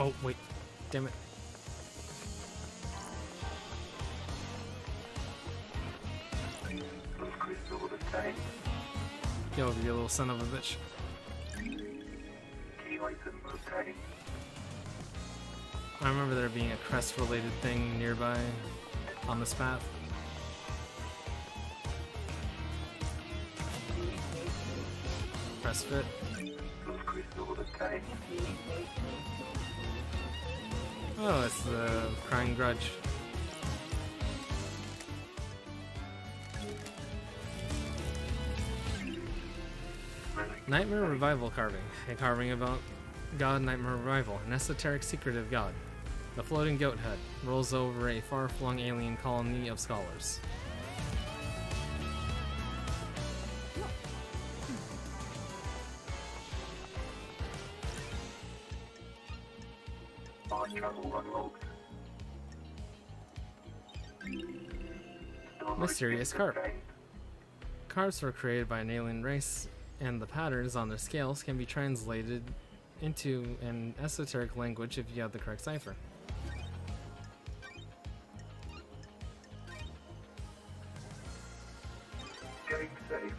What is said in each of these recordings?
Oh, wait. Damn it. Get over, you little son of a bitch. I remember there being a crest-related thing nearby on this path. Crest fit. Oh, it's the Crying Grudge. Nightmare Revival carving. A carving about God Nightmare Revival, an esoteric secret of God. The floating goat head rolls over a far-flung alien colony of scholars. Mysterious carp. Carps were created by an alien race, and the patterns on their scales can be translated into an esoteric language if you have the correct cipher. Getting saved.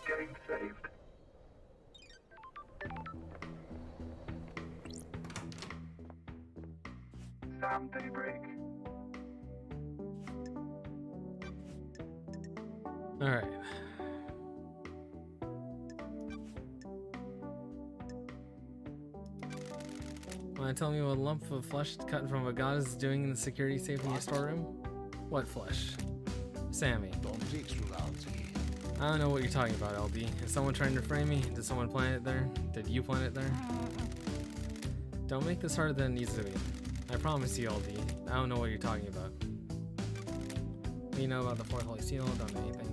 Getting saved. Sam Daybreak. Alright. Wanna tell me what a lump of flesh cut from a god is doing in the security safe in your storeroom? What flesh? Sammy. I don't know what you're talking about, LD. Is someone trying to frame me? Did someone plant it there? Did you plant it there? Don't make this harder than it needs to be. I promise you, LD. I don't know what you're talking about. What do you know about the Fourth Holy Seal? Don't know anything.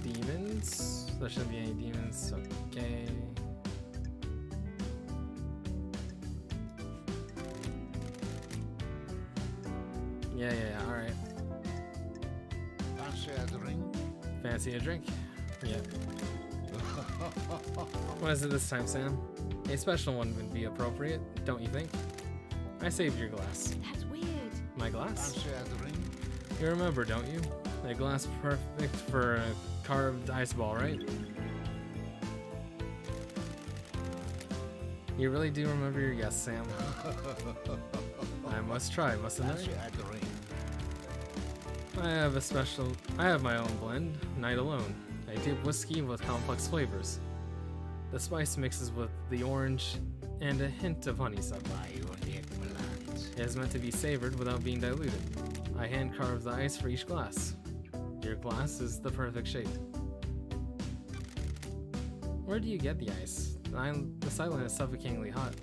Demons? There shouldn't be any demons. Okay. Yeah, alright. Fancy a drink? Fancy a drink? Yeah. What is it this time, Sam? A special one would be appropriate, don't you think? I saved your glass. That's weird. My glass? Fancy a drink? You remember, don't you? A glass perfect for a carved ice ball, right? You really do remember your guess, Sam. I must try, mustn't Fancy I? a drink? I have my own blend, Night Alone. I dip whiskey with complex flavors. The spice mixes with the orange and a hint of honeysuckle. It is meant to be savored without being diluted. I hand carve the ice for each glass. Your glass is the perfect shape. Where do you get the ice? This island is suffocatingly hot.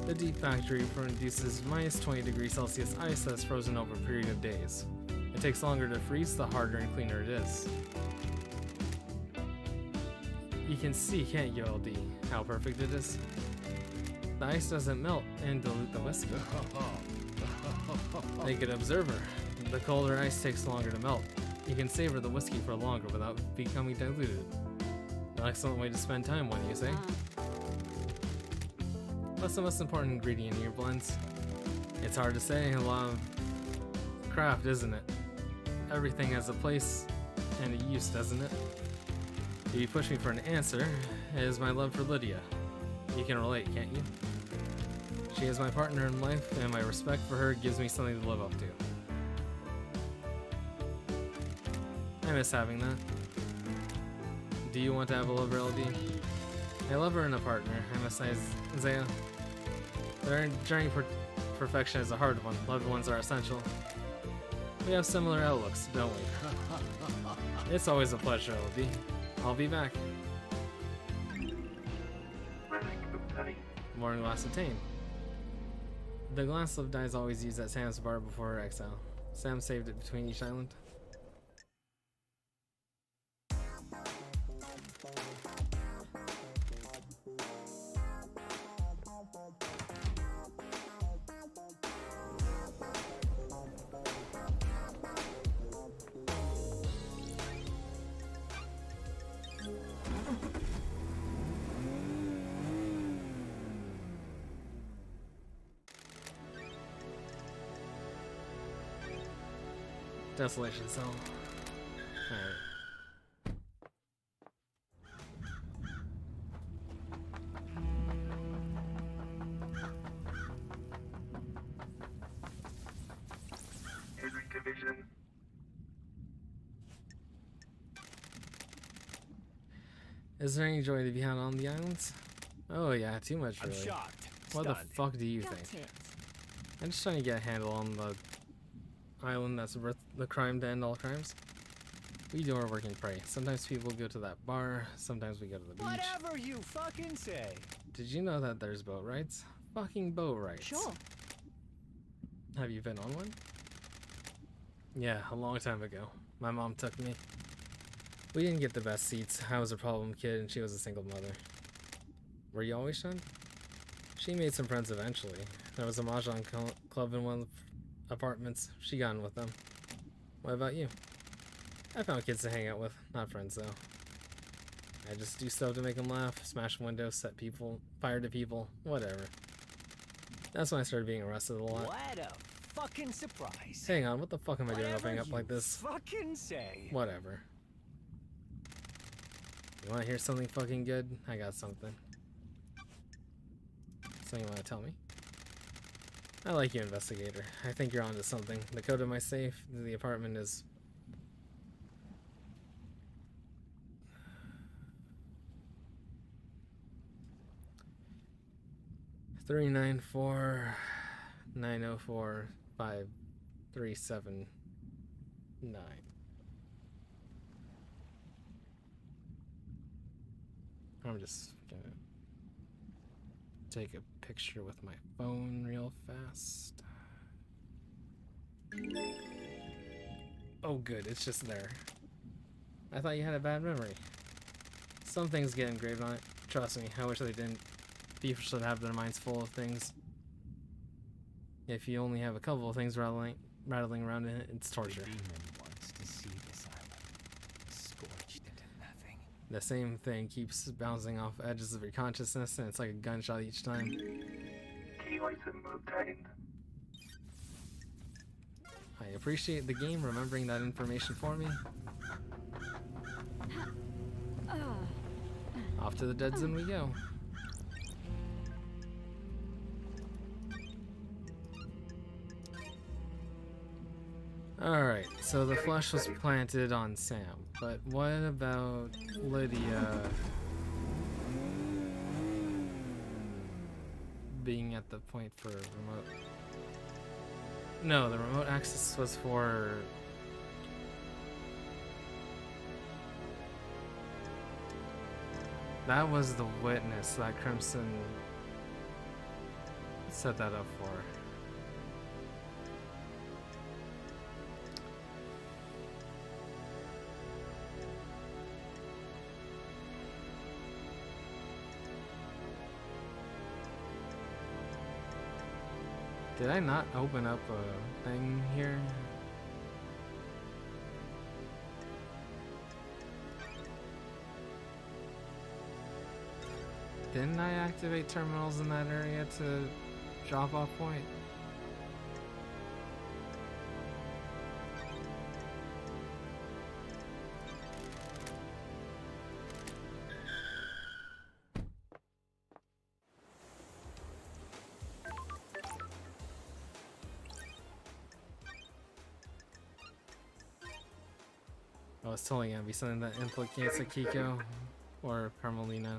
The Deep Factory produces minus 20 degrees Celsius ice that's frozen over a period of days. It takes longer to freeze, the harder and cleaner it is. You can see, can't you, LD, how perfect it is? The ice doesn't melt and dilute the whiskey. A good observer. The colder ice takes longer to melt. You can savor the whiskey for longer without becoming diluted. An excellent way to spend time, wouldn't you say? What's the most important ingredient in your blends? It's hard to say. A lot of craft, isn't it? Everything has a place and a use, doesn't it? If you push me for an answer, it is my love for Lydia. You can relate, can't you? She is my partner in life, and my respect for her gives me something to live up to. I miss having that. Do you want to have a lover, LD? I love her and a partner. I miss Isaiah. Their journey perfection is a hard one. Loved ones are essential. We have similar outlooks, don't we? It's always a pleasure, LD. I'll be back. Morning glass obtained. The glass of dye is always used at Sam's bar before her exile. Sam saved it between each island. Desolation Cell. Alright. Yuri Division. Is there any joy to be had on the islands? Oh yeah, too much really. I'm shocked. What the Stunned. fuck do you Got think? it. I'm just trying to get a handle on the island that's worth the crime to end all crimes. We do our work and pray. Sometimes people go to that bar, sometimes we go to the beach. Whatever you fucking say. Did you know that there's boat rides? Fucking boat rides. Sure. Have you been on one? Yeah, a long time ago. My mom took me. We didn't get the best seats. I was a problem kid and she was a single mother. Were you always shunned? She made some friends eventually. There was a mahjong club in one of the apartments. She got in with them. What about you? I found kids to hang out with, not friends though. I just do stuff to make them laugh, smash windows, set people, fire to people, whatever. That's when I started being arrested a lot. What a fucking surprise. Hang on, what the fuck am I doing opening up you like this? Fucking say. Whatever. You wanna hear something fucking good? I got something. Something you wanna tell me? I like you, investigator. I think you're onto something. The code of my safe to the apartment is... Three 949045379. I'm just gonna take a picture with my phone real fast. Oh good, it's just there. I thought you had a bad memory. Some things get engraved on it. Trust me, I wish they didn't. People should have their minds full of things. If you only have a couple of things rattling around in it, it's torture. The demon wants to see this island scorched into nothing. The same thing keeps bouncing off edges of your consciousness, and it's like a gunshot each time. Key item obtained. I appreciate the game remembering that information for me. Off to the dead zone we go. Alright, so the flesh was planted on Sam, but what about Lydia being at the point for remote? No, the remote access was for... That was the witness that Crimson set that up for. Did I not open up a thing here? Didn't I activate terminals in that area to drop off point? Oh, it's totally gonna be something that implicates Akiko or Carmelina.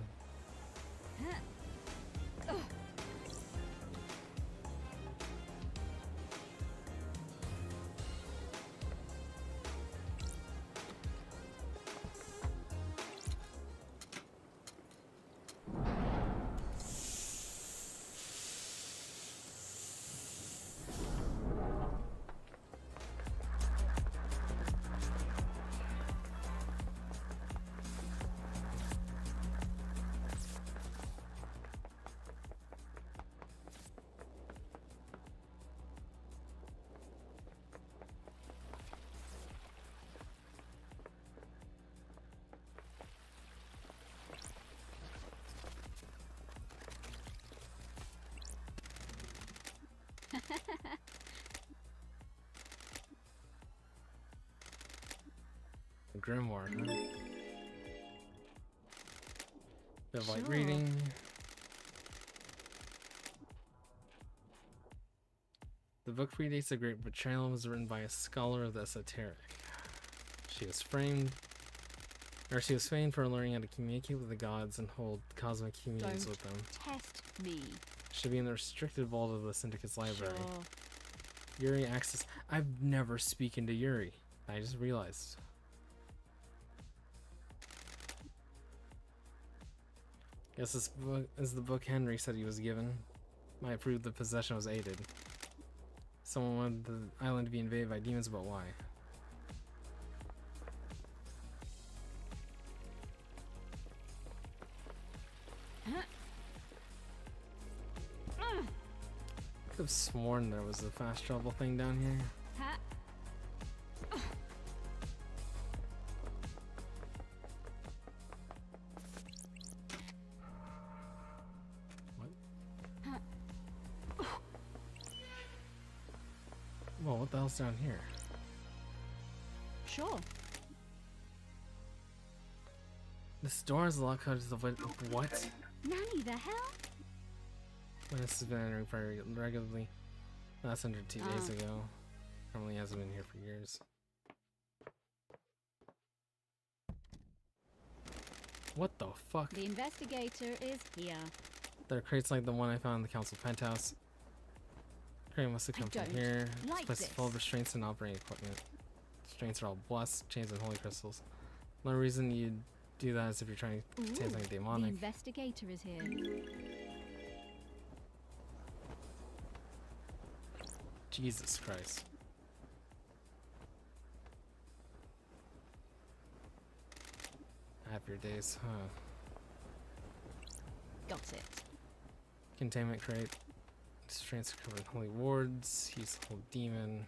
Grimoire, huh? Bit of light Sure. reading. The book predates the Great Betrayal and was written by a scholar of the esoteric. She was famed for learning how to communicate with the gods and hold cosmic communions Don't with them. test me. Should be in the restricted vault of the Syndicate's library. Sure. Yuri access. I've never spoken to Yuri. I just realized. Guess this book is the book Henry said he was given. Might prove the possession was aided. Someone wanted the island to be invaded by demons, but why? I could have sworn there was a fast travel thing down here. Whoa, what the hell's down here? Sure. This door is locked code to the what? Nanny, the hell? When this has been entering fire regularly. Last entered 2 days ago. Probably hasn't been here for years. What the fuck? The investigator is here. There are crates like the one I found in the council penthouse. Crate must have come from don't here. like This place is full of restraints and operating equipment. Restraints are all blessed, chains and holy crystals. The only reason you'd do that is if you're trying to say something The demonic. investigator is here. Jesus Christ. Happier days, huh? Got it. Containment crate. Restraints are covered in holy wards. He's a whole demon.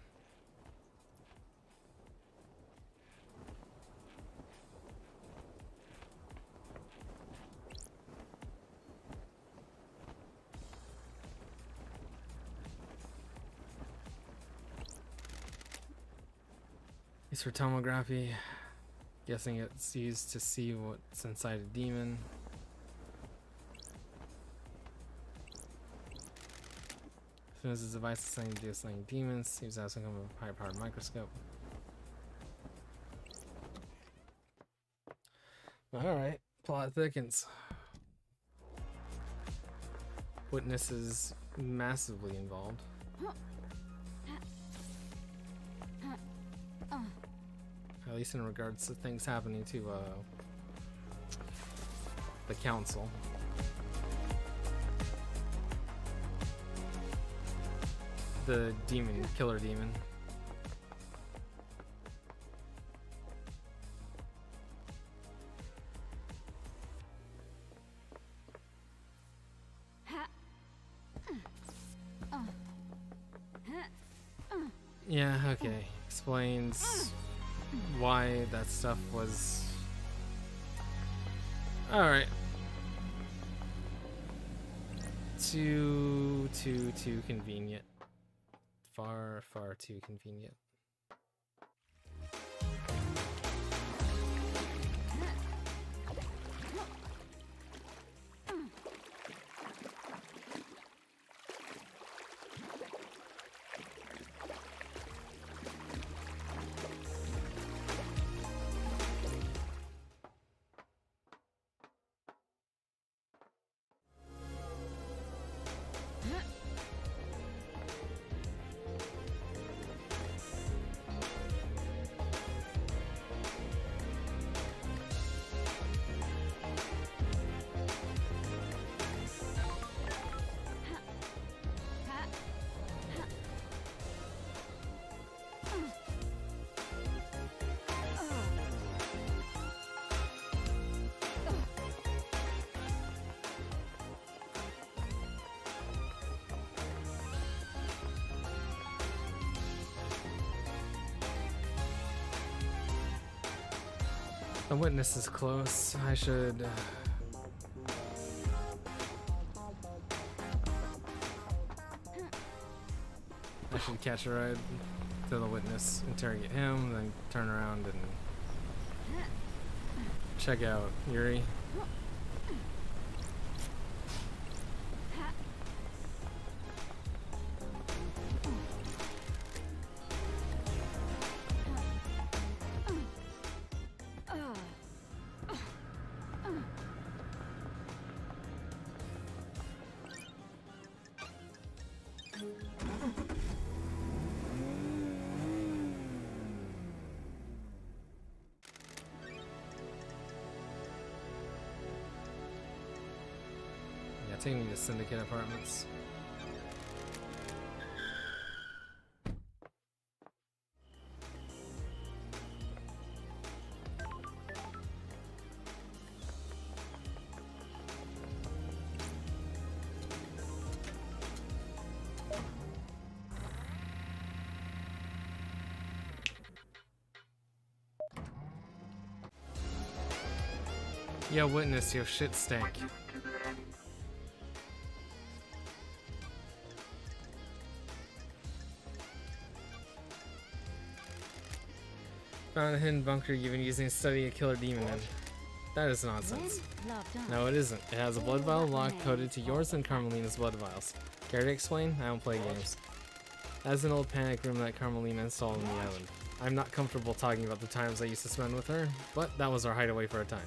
It's for tomography. Guessing it's used to see what's inside a demon. As soon as this device is something to do with slaying demons, seems to have some kind of a high-powered microscope. Alright, plot thickens. Witnesses massively involved. At least in regards to things happening to the council. The demon, killer demon. Yeah, okay. Explains why that stuff was... Alright. Too convenient. Far too convenient. The witness is close. I should... I should catch a ride to the witness, interrogate him, then turn around and check out Yuri. Take me to Syndicate Apartments. Yo, witness, your shit stank. Witness to the end. Found a hidden bunker you've been using to study a killer demon in. That is nonsense. No, it isn't. It has a blood vial lock coded to yours and Carmelina's blood vials. Care to explain? I don't play games. As an old panic room that Carmelina installed on the island. I'm not comfortable talking about the times I used to spend with her, but that was our hideaway for a time.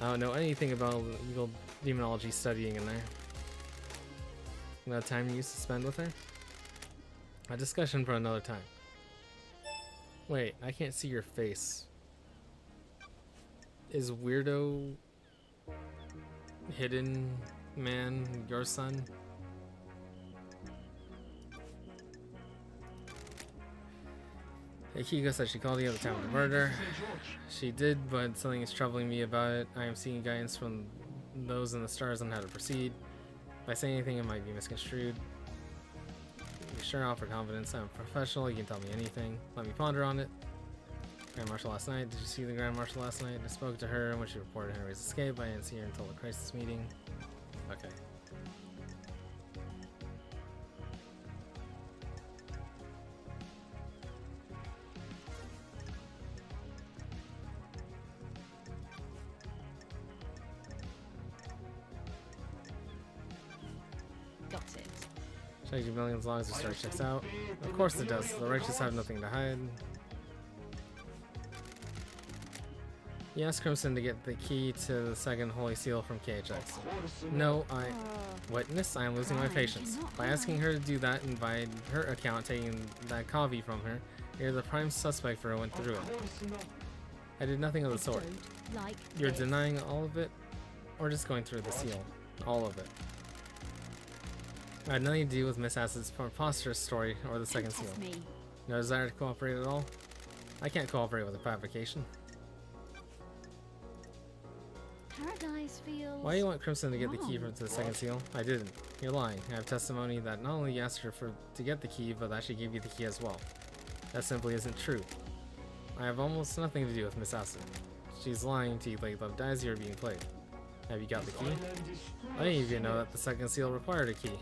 I don't know anything about legal demonology studying in there. About the time you used to spend with her? A discussion for another time. Wait, I can't see your face. Is weirdo hidden man your son? Akiko said she called you at the time of the murder. She did, but something is troubling me about it. I am seeking guidance from those in the stars on how to proceed. If I say anything, it might be misconstrued. Be sure, offer confidence. I'm a professional. You can tell me anything. Let me ponder on it. Grand Marshal last night. Did you see the Grand Marshal last night? I spoke to her when she reported Henry's escape. I didn't see her until the crisis meeting. Okay. Got it. Checks your millions logs to start checks out. Of course it does. The righteous have nothing to hide. You asked Crimson to get the key to the second holy seal from KHX. No, witness, I am losing my patience. By asking her to do that and by her account taking that copy from her, you're the prime suspect for what went through it. I did nothing of the sort. Like You're this. denying all of it, or just going through the seal? All of it. I had nothing to do with Miss Acid's preposterous story or the second seal. Test me. No desire to cooperate at all? I can't cooperate with a fabrication. Paradise feels. Why do you want Crimson to get the key wrong. to the second seal? I didn't. You're lying. I have testimony that not only you asked her to get the key, but that she gave you the key as well. That simply isn't true. I have almost nothing to do with Miss Acid. She's lying to you like Love Dies, you're being played. Have you got the key? I didn't even know that the second seal required a key.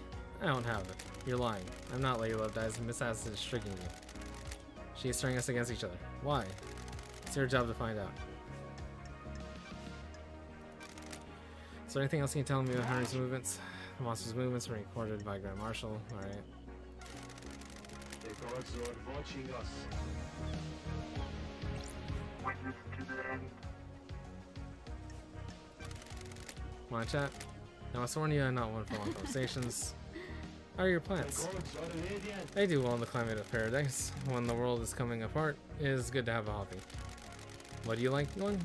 I don't have it. You're lying. I'm not Lady Love Dies and Miss Acid is tricking you. She is turning us against each other. Why? It's your job to find out. Is there anything else you can tell me about Henry's movements? The monster's movements were recorded by Grand Marshal. Alright. The gods are watching us. Witness to the end. Wanna chat? Now I sworn you are not one for long conversations. How are your plants? Gods are radiant. They do well in the climate of paradise. When the world is coming apart, it is good to have a hobby. What do you like one?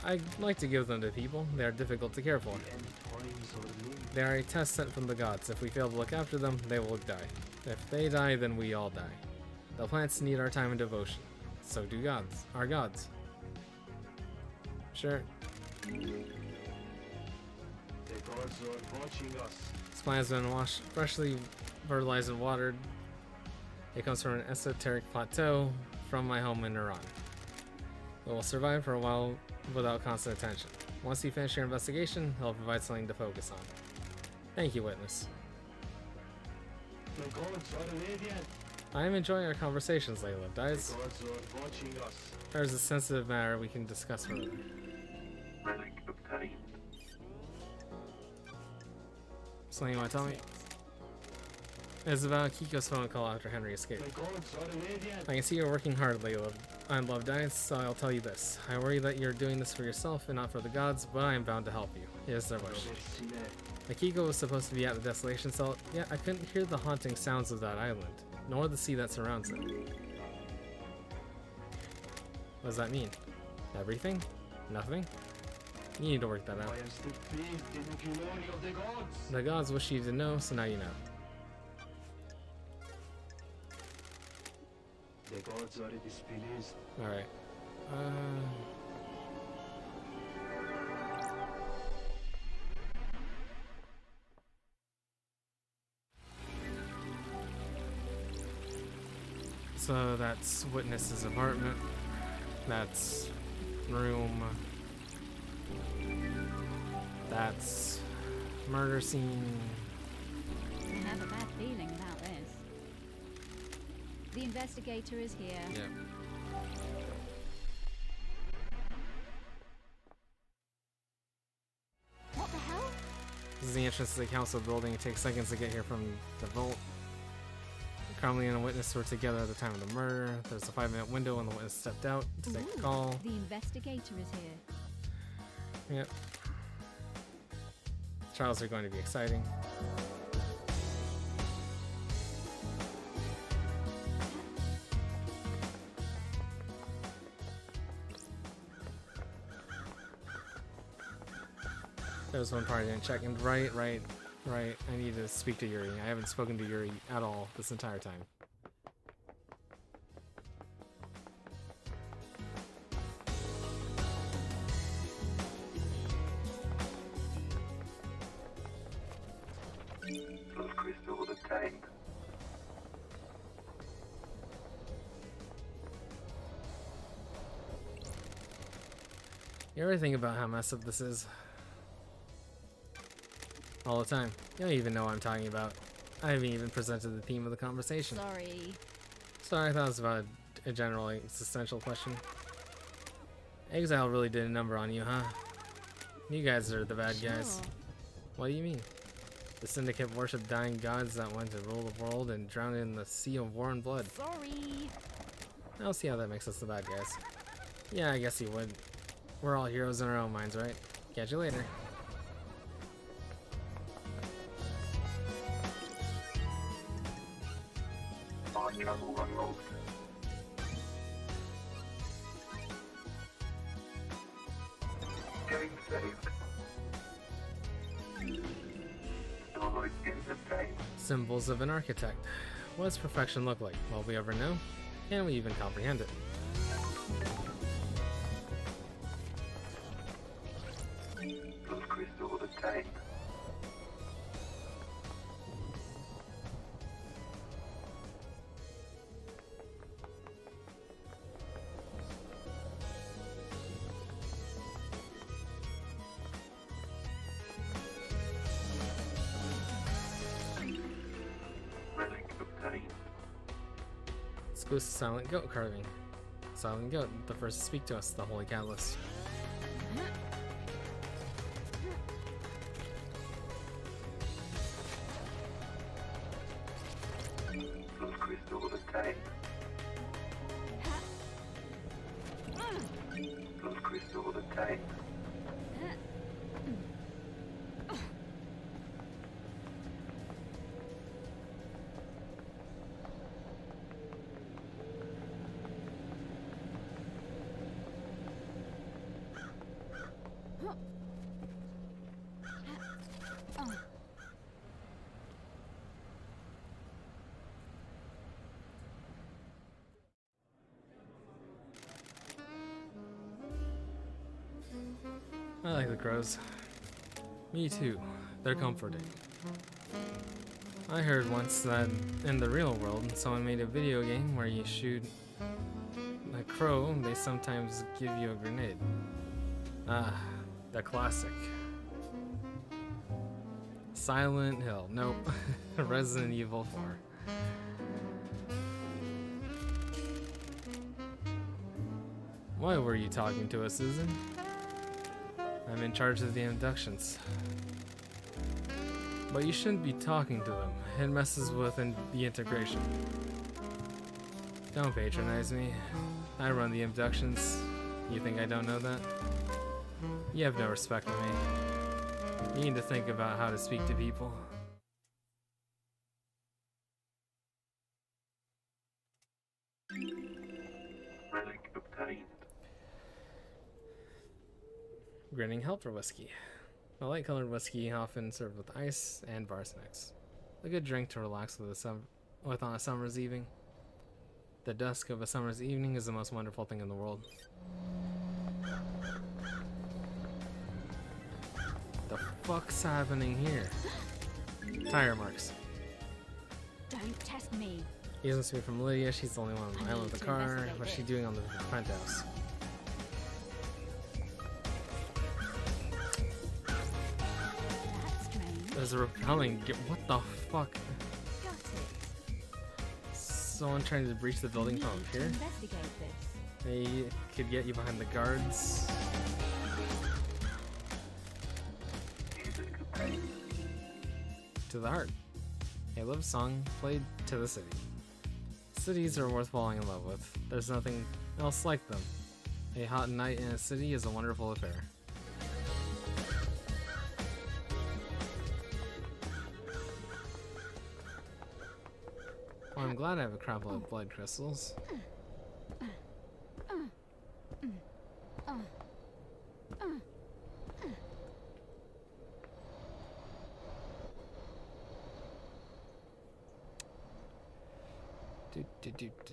I like to give them to people. They are difficult to care for. End times are near. They are a test sent from the gods. If we fail to look after them, they will die. If they die, then we all die. The plants need our time and devotion. So do gods. Our gods. Sure. The gods are watching us. This plant has been washed, freshly fertilized and watered. It comes from an esoteric plateau from my home in Iran. It will survive for a while without constant attention. Once you finish your investigation, he'll provide something to focus on. Thank you, witness. The gods are radiant. I am enjoying our conversations, Layla. The Dies. gods are watching us. There's a sensitive matter we can discuss further. Relic obtained. Something you want to tell me? It's about Kiko's phone call after Henry escaped. The gods are radiant. I can see you're working hard, Layla. I love Dice, so I'll tell you this. I worry that you're doing this for yourself and not for the gods, but I am bound to help you. Here's their wish. Akiko was supposed to be at the desolation cell, yet I couldn't hear the haunting sounds of that island, nor the sea that surrounds it. What does that mean? Everything? Nothing? You need to work that out. I am still bathed in the glory of the gods. The gods wish you to know, so now you know. The gods are displeased. Alright. So that's Witness's apartment. That's room. That's murder scene. I have a bad feeling about this. The investigator is here. Yep. What the hell? This is the entrance to the council building. It takes seconds to get here from the vault. Cromley and a witness were together at the time of the murder. There's a 5-minute window when the witness stepped out to take a call. The investigator is here. Yep. Trials are going to be exciting. There's one part I didn't check, and right. I need to speak to Yuri. I haven't spoken to Yuri at all this entire time. Those crystals obtained. You ever think about how messed up this is? All the time. You don't even know what I'm talking about. I haven't even presented the theme of the conversation. Sorry. Sorry, I thought it was about a general existential question. Exile really did a number on you, huh? You guys are the bad guys. Sure. What do you mean? The Syndicate worshipped dying gods that went to rule the world and drowned in the sea of war and blood. Sorry. I don't see how that makes us the bad guys. Yeah, I guess you would. We're all heroes in our own minds, right? Catch you later. Our travel unlocked. Getting saved. Knowledge is obtained. Symbols of an architect. What does perfection look like? Will we ever know? Can we even comprehend it? Those crystals obtained. Relic obtained. Exclusive silent goat carving. Silent goat, the first to speak to us, the Holy Catalyst. Those crystals obtained. Those crystals obtained. I like the crows. Me too. They're comforting. I heard once that in the real world, someone made a video game where you shoot The crow, they sometimes give you a grenade. Ah, the classic. Silent Hill. Nope. Resident Evil 4. Why were you talking to us, Susan? I'm in charge of the inductions. But you shouldn't be talking to them. It messes with the integration. Don't patronize me. I run the inductions. You think I don't know that? You have no respect for me. You need to think about how to speak to people. Relic obtained. Grinning Helper whiskey. A light-colored whiskey often served with ice and bar snacks. A good drink to relax with on a summer's evening. The dusk of a summer's evening is the most wonderful thing in the world. The fuck's happening here? Tire marks. Don't test me. He doesn't speak from Lydia. She's the only one on the island with the car. What's she doing on the front house? That's strange. There's a repelling. What the fuck? Got it. Someone trying to breach the building from up Need to here? investigate this. They could get you behind the guards. Music obtained. To the heart. A love song played to the city. Cities are worth falling in love with. There's nothing else like them. A hot night in a city is a wonderful affair. Well, I'm glad I have a crap load of blood crystals.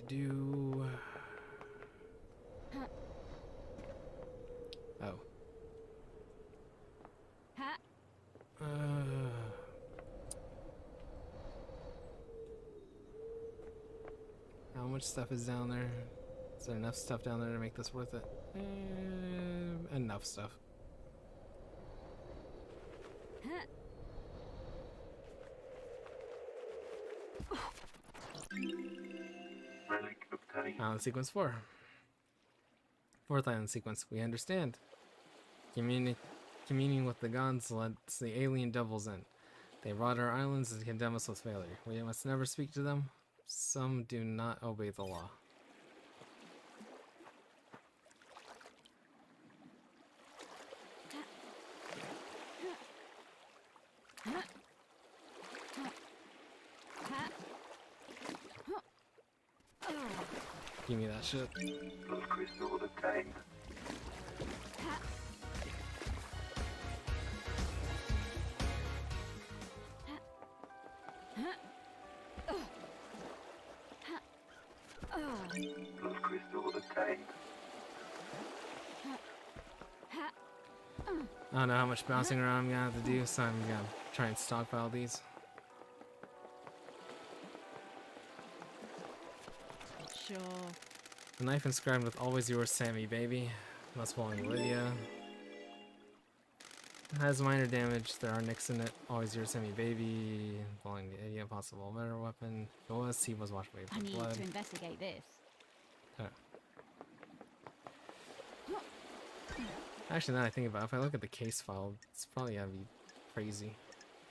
Do. Oh. Ha. How much stuff is down there? Is there enough stuff down there to make this worth it? Enough stuff. Ha. Relic obtained. Island sequence 4. Fourth island sequence. We understand. Communing with the gods lets the alien devils in. They rot our islands and condemn us with failure. We must never speak to them. Some do not obey the law. Give me that shit. Love crystal obtained. Love crystal obtained. I don't know how much bouncing around I'm gonna have to do, so I'm gonna try and stockpile these. Sure. The knife inscribed with "Always yours, Sammy, baby." Must belong to Lydia. Has minor damage. There are nicks in it. Always yours, Sammy, baby. Belonging to Lydia. Possible murder weapon. He was washed away I by need blood. to investigate this. Actually, now that I think about it, if I look at the case file, it's probably gonna be crazy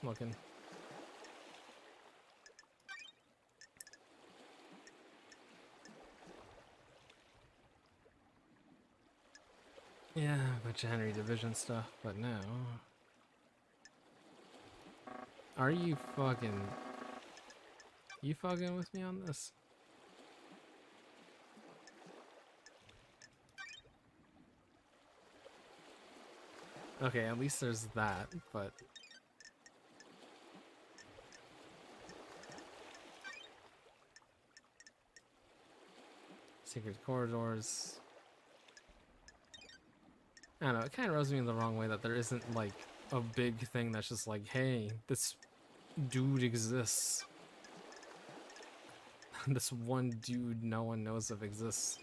looking. Yeah, a bunch of Henry Division stuff, but no. Are you fucking... You fucking with me on this? Okay, at least there's that, but... Secret corridors... I don't know, it kind of rubs me in the wrong way that there isn't, like, a big thing that's just like, hey, this dude exists. This one dude no one knows of exists.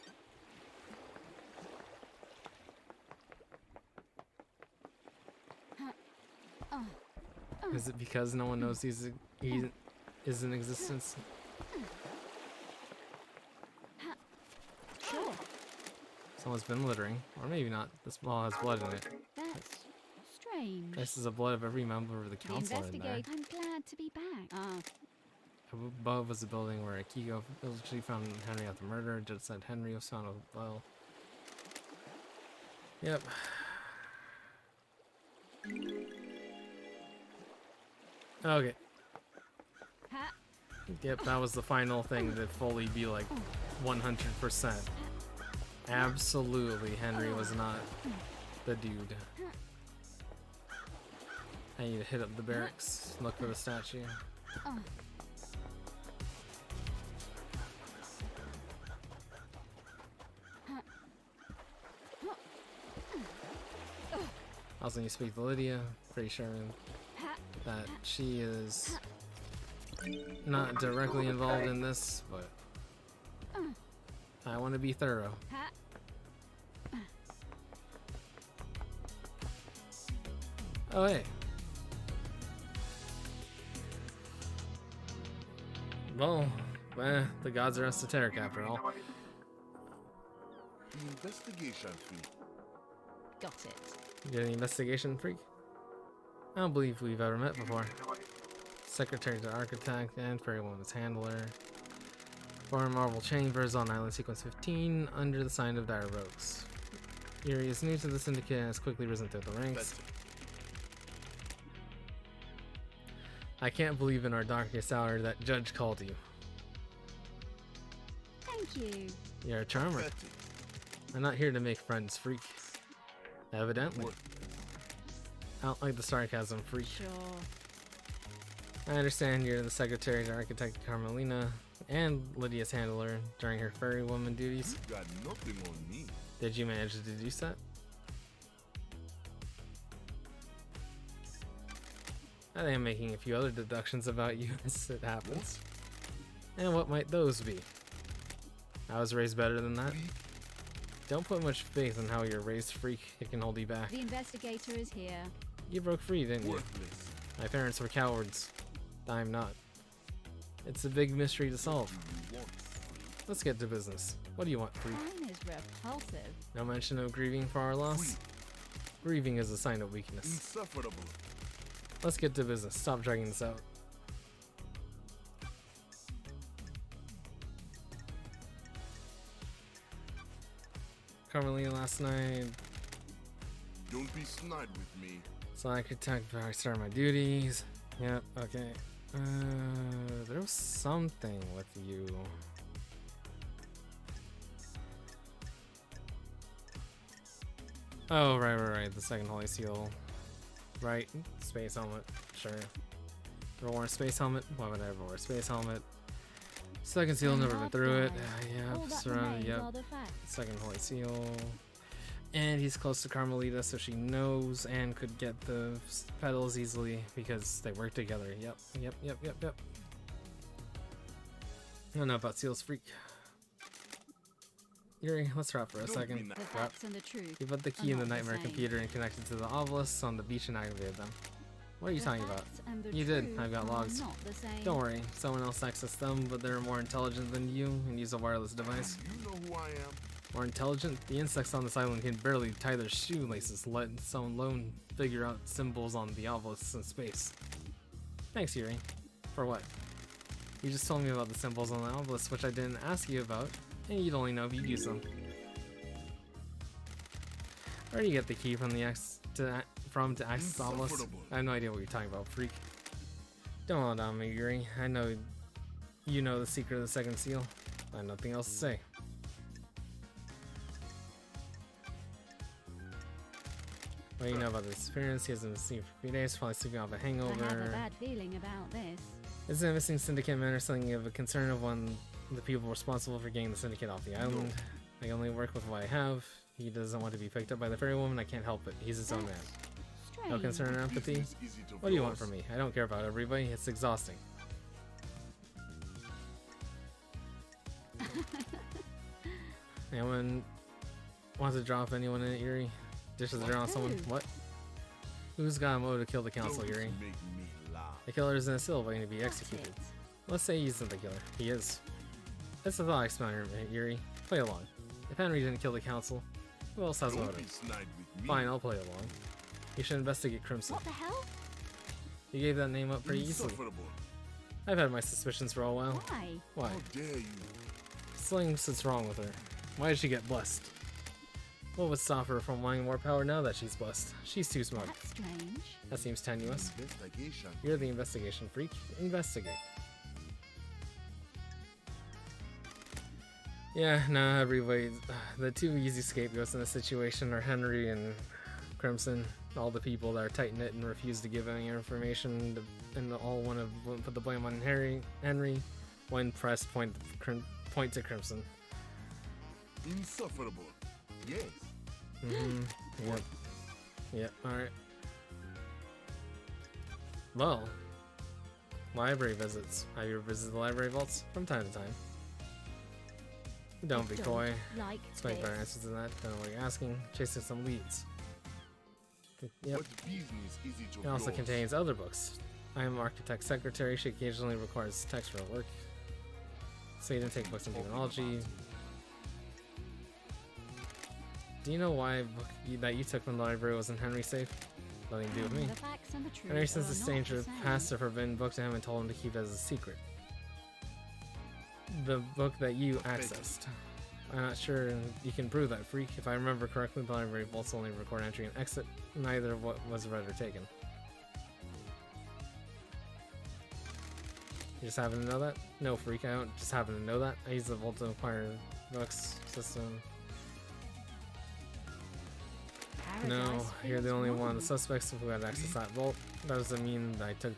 Is it because no one knows he is in existence? Sure. Someone's been littering, or maybe not. This ball has blood in it. That's strange. This is the blood of every member of the The council in there. I'm glad to be back. Ah, Above was a building where Akiko allegedly found Henry after murder. Judge said Henry was found well. Yep. Okay. ha, Yep, that was the final thing to fully be like 100%. Absolutely, Henry was not the dude. I need to hit up the barracks, look for the statue. Also, you speak to Lydia, pretty sure that she is not directly involved in this, but I want to be thorough. ha. Oh, hey. Well, the gods are esoteric after all. Investigation fee. Got it. You an investigation freak? I don't believe we've ever met before. Secretary to Architect and Fairywoman's Handler. Foreign Marble Chambers on Island Sequence 15 under the sign of Dire Rogues. Yuri is new to the syndicate and has quickly risen through the ranks. I can't believe in our darkest hour that Judge called you. Thank you. You're a charmer. I'm not here to make friends, freak. Evidently. I don't like the sarcasm, freak. Sure. I understand you're the secretary to Architect Carmelina and Lydia's handler during her fairy woman duties. You got nothing on me. Did you manage to deduce that? I think I'm making a few other deductions about you as it happens. And what might those be? I was raised better than that. Don't put much faith in how you're raised, freak. It can hold you back. The investigator is here. You broke free, didn't you? Worthless. My parents were cowards. I'm not. It's a big mystery to solve. You want Let's get to business. What do you want, freak? Mine is repulsive. No mention of grieving for our loss? Grieving is a sign of weakness. insufferable. Let's get to business. Stop dragging this out. Carmelina last night. Don't be snide with me. So I could tech before I start my duties. Yep, okay. There was something with you. Oh, right. The second Holy Seal. Right. Space helmet. Sure. Never worn a space helmet? Why would I ever wear a space helmet? Second seal, never been through it. All Yep, that surrounded, remains yep. are the facts. Second Holy Seal. And he's close to Carmelita, so she knows and could get the petals easily because they work together. Yep. I don't know about seals, freak. Yuri, let's wrap for a Don't second. be The nice. facts and the truth. You put the are key in the not the nightmare same. computer and connected to the obelisks on the beach and activated them. What are you The talking about? facts and the You did. truth I've got are logs. Not the same. Don't worry, someone else accessed them, but they're more intelligent than you and use a wireless device. You know who I am. More intelligent? The insects on this island can barely tie their shoelaces, let someone alone figure out symbols on the obelisks in space. Thanks, Yuri. For what? You just told me about the symbols on the obelisks, which I didn't ask you about, and you'd only know if you use them. Where do you get the key from the to access the obelisk? Insufferable. I have no idea what you're talking about, freak. Don't hold on me, Yuri. I know you know the secret of the second seal. I have nothing else to say. What do you know about this experience? He hasn't been seen for a few days, probably sleeping off a I hangover. have a bad feeling about this. Is the missing syndicate man or something of a concern of one of the people responsible for getting the syndicate off the island? I can only work with what I have. He doesn't want to be picked up by the fairy woman. I can't help it. He's his own man. No Strange. concern or empathy? Business easy to What do you want floss. from me? I don't care about everybody. It's exhausting. Anyone wants to drop anyone in it, Yuri? Dishes are on someone. Who? What? Who's got a motive to kill the council, Don't Yuri? make me The killer isn't still waiting to be executed. Let's say he isn't the killer. He is. It's a thought experiment, Yuri. Play along. If Henry didn't kill the council, who else has Don't be motive? snide with me. Fine, I'll play along. You should investigate Crimson. What the hell? You gave that name up pretty easily. Insufferable. I've had my suspicions for a while. Why? Why? How dare you? Sling's what's wrong with her. Why did she get blessed? What would stop her from wanting more power now that she's blessed? She's too smart. That's strange. That seems tenuous. Investigation. You're the investigation freak. Investigate. Yeah, no, everybody. The two easy scapegoats in this situation are Henry and Crimson. All the people that are tight knit and refuse to give any information, and all want to put the blame on Henry. When pressed, point to Crimson. Insufferable. Yes. Yep. Yep. All right. Well, library visits. Have you ever visited the library vaults? From time to time. Don't be coy. Like Expect better this. answers than that. Don't know what you're asking. Chasing some leads. Yep. What business is it of It also yours? contains other books. I am architect's secretary. She occasionally requires text for her work. So you didn't take books in demonology. Do you know why a book that you took from the library was in Henry's safe? Nothing to do with me. The facts and the truth Henry, since are the not stranger the same. passed a forbidden book to him and told him to keep it as a secret. The book that you accessed. I'm not sure you can prove that, freak. If I remember correctly, the library vaults only record entry and exit, neither of what was read or taken. You just happen to know that? No, freak, I don't just happen to know that. I use the vault to acquire books system. No, Paradise you're the feels only one of the wrong. suspects who had access to that vault. That doesn't mean that I took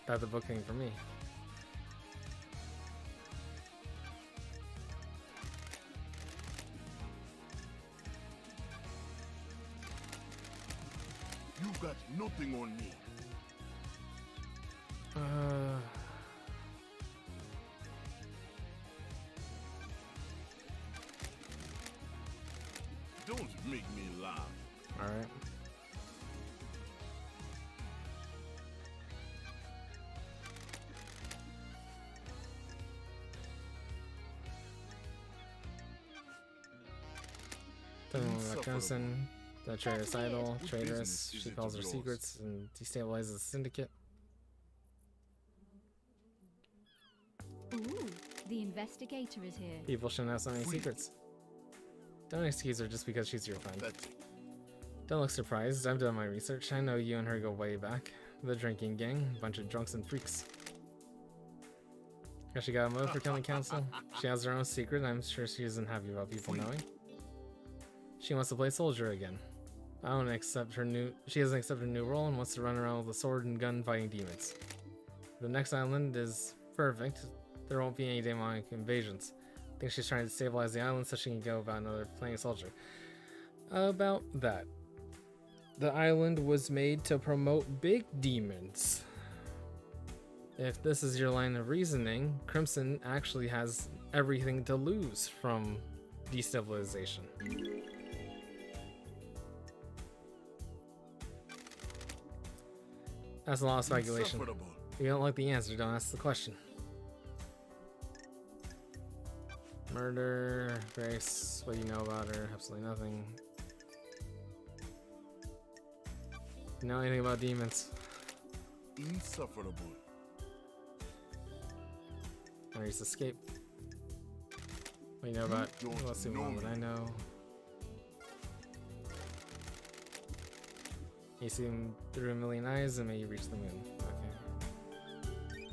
that the book came from me. You've got nothing on me. Don't make me laugh. Alright. Doesn't know about Insufferable. Crimson, the traitorous That's weird. idol, What traitorous, business is she it calls her of yours? secrets and destabilizes the syndicate. Ooh, the investigator is here. People shouldn't have so many Freak. secrets. Don't excuse her just because she's your friend. Pathetic. Don't look surprised, I've done my research. I know you and her go way back. The drinking gang, bunch of drunks and freaks. Has she got a motive for killing council? She has her own secret, I'm sure she isn't happy about people Freak. knowing. She wants to play soldier again. I don't accept her new. She doesn't accept her new role and wants to run around with a sword and gun fighting demons. The next island is perfect. There won't be any demonic invasions. I think she's trying to stabilize the island so she can go about another playing soldier. About that. The island was made to promote big demons. If this is your line of reasoning, Crimson actually has everything to lose from destabilization. That's a lot of speculation. Insufferable. If you don't like the answer, don't ask the question. Murder, Grace, what do you know about her? Absolutely nothing. You know anything about demons? Insufferable. Mary's escape. What do you know about? don't Let's see know what would me. I know. You see him through a million eyes and may you reach the moon. Okay.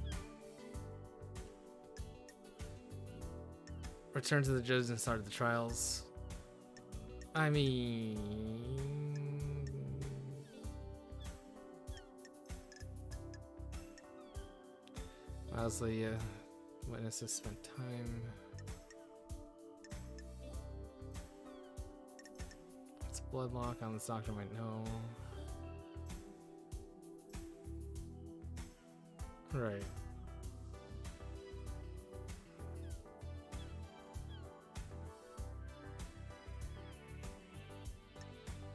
Return to the judge and start the trials. I mean... As the witnesses spent time. It's bloodlock on this doctor might know. Right.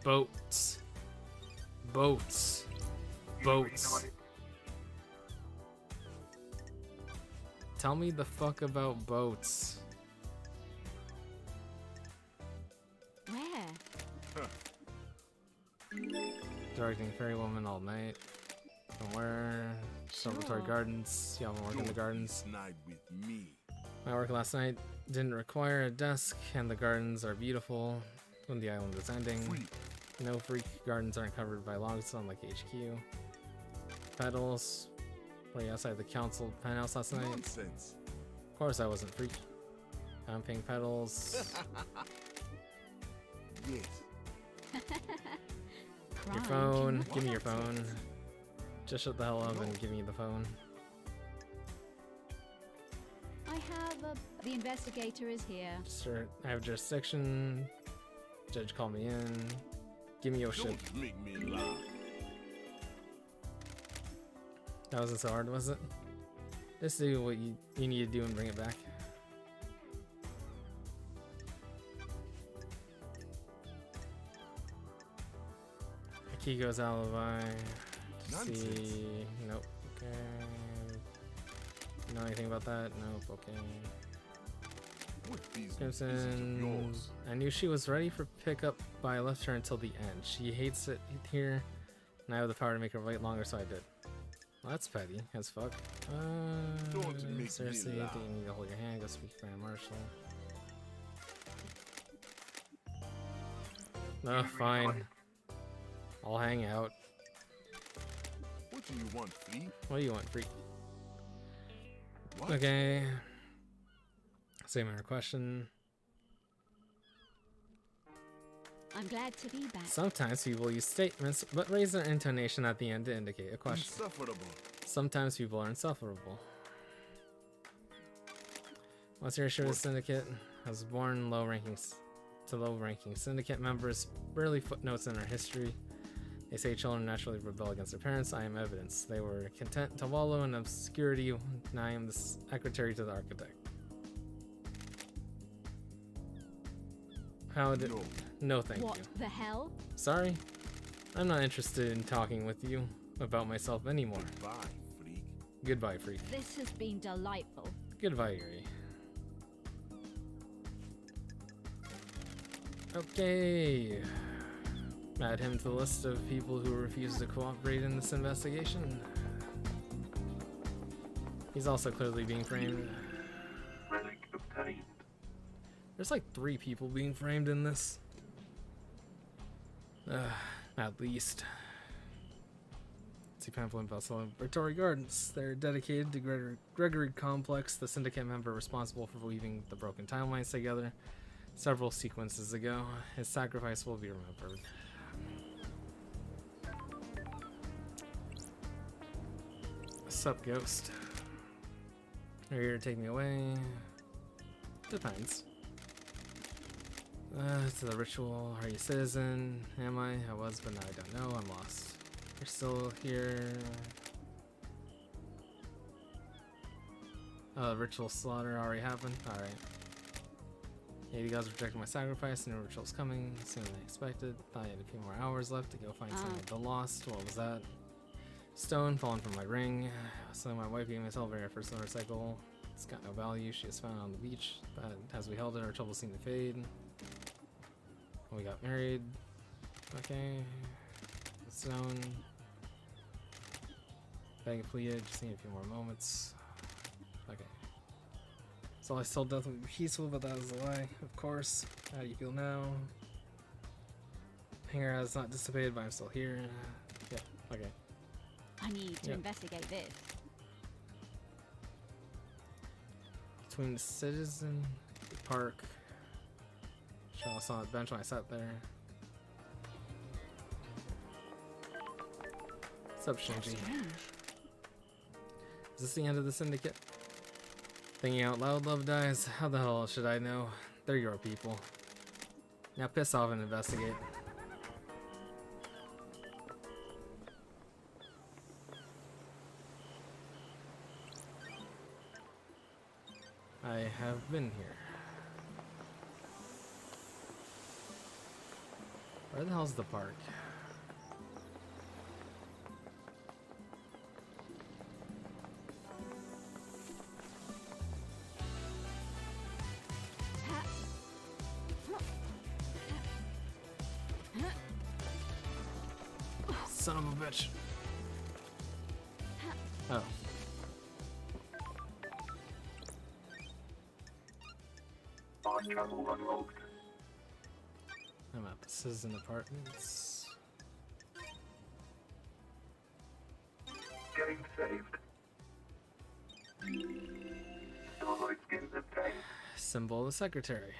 Boats. Boats. Boats. Tell me the fuck about boats. Where? Directing Fairy Woman all night. From where? Celebratory Sure. Gardens. You haven't worked in the Don't gardens. snide with me. My work last night didn't require a desk, and the gardens are beautiful when the island is ending. Freak. No freak gardens aren't covered by logs unlike HQ. Petals. Were you outside the council penthouse last night? Nonsense. Of course I wasn't freak. I'm pink petals. Yes. Your Crime phone. can Give me your what's phone. it? Just shut the hell up and give me the phone. I have a... The investigator is here. Sir, I have jurisdiction. Judge called me in. Give me your shit. Don't make me laugh. That wasn't so hard, was it? Just do what you need to do and bring it back. Akiko's alibi. Nonsense. See. Nope. Okay. Know anything about that? Nope. Okay. What business is it of Crimson. yours? I knew she was ready for pickup, but I left her until the end. She hates it here, and I have the power to make her wait longer, so I did. Well, that's petty as fuck. Don't make me Seriously, laugh. do you need to hold your hand? Go speak to Grand Marshal. No, fine. I'll hang out. What do you want, Flea? What do you want, freak? What? Okay. Same her question. I'm glad to be back. Sometimes people use statements, but raise their intonation at the end to indicate a question. Insufferable. Sometimes people are insufferable. What's your issue with Syndicate? I was born to low-ranking Syndicate members, barely footnotes in our history. They say children naturally rebel against their parents. I am evidence. They were content to wallow in obscurity, and I am the secretary to the architect. How did... No. No, thank What you. the hell? Sorry? I'm not interested in talking with you about myself anymore. Bye, freak. Goodbye, freak. This has been delightful. Goodbye, Yuri. Okay. Add him to the list of people who refuse to cooperate in this investigation. He's also clearly being framed. Relic obtained. There's like 3 people being framed in this. At least. See pamphlet vessel in Victoria Gardens. They're dedicated to Gregory Complex, the syndicate member responsible for weaving the broken timelines together several sequences ago. His sacrifice will be remembered. Sup, Ghost? Are you here to take me away? Depends. To the ritual. Are you a citizen? Am I? I was, but now I don't know. I'm lost. You're still here. Ritual slaughter already happened. Alright. Yeah, you guys rejected my sacrifice. New ritual's coming sooner than expected. Thought you had a few more hours left to go find some of the lost. What was that? Stone fallen from my ring. So my wife gave me a elevator for a motorcycle. It's got no value. She was found on the beach, but as we held it, our troubles seemed to fade. We got married. Okay. Stone. Bag pleaded. Just need a few more moments. Okay. So I told death would be peaceful, but that was a lie, of course. How do you feel now? Hanger has not dissipated, but I'm still here. Yeah, okay. I need to Yep. investigate this. Between the citizen, the park. I saw on the bench when I sat there. What's up, Shinji? Strange. Is this the end of the syndicate? Thinking out loud, love dies. How the hell should I know? They're your people. Now piss off and investigate. I have been here. Where the hell's the park? Son of a bitch. Oh. Fast travel unlocked. I'm at the Citizen Apartments. Getting saved. Starlight skins obtained. Symbol of the Secretary.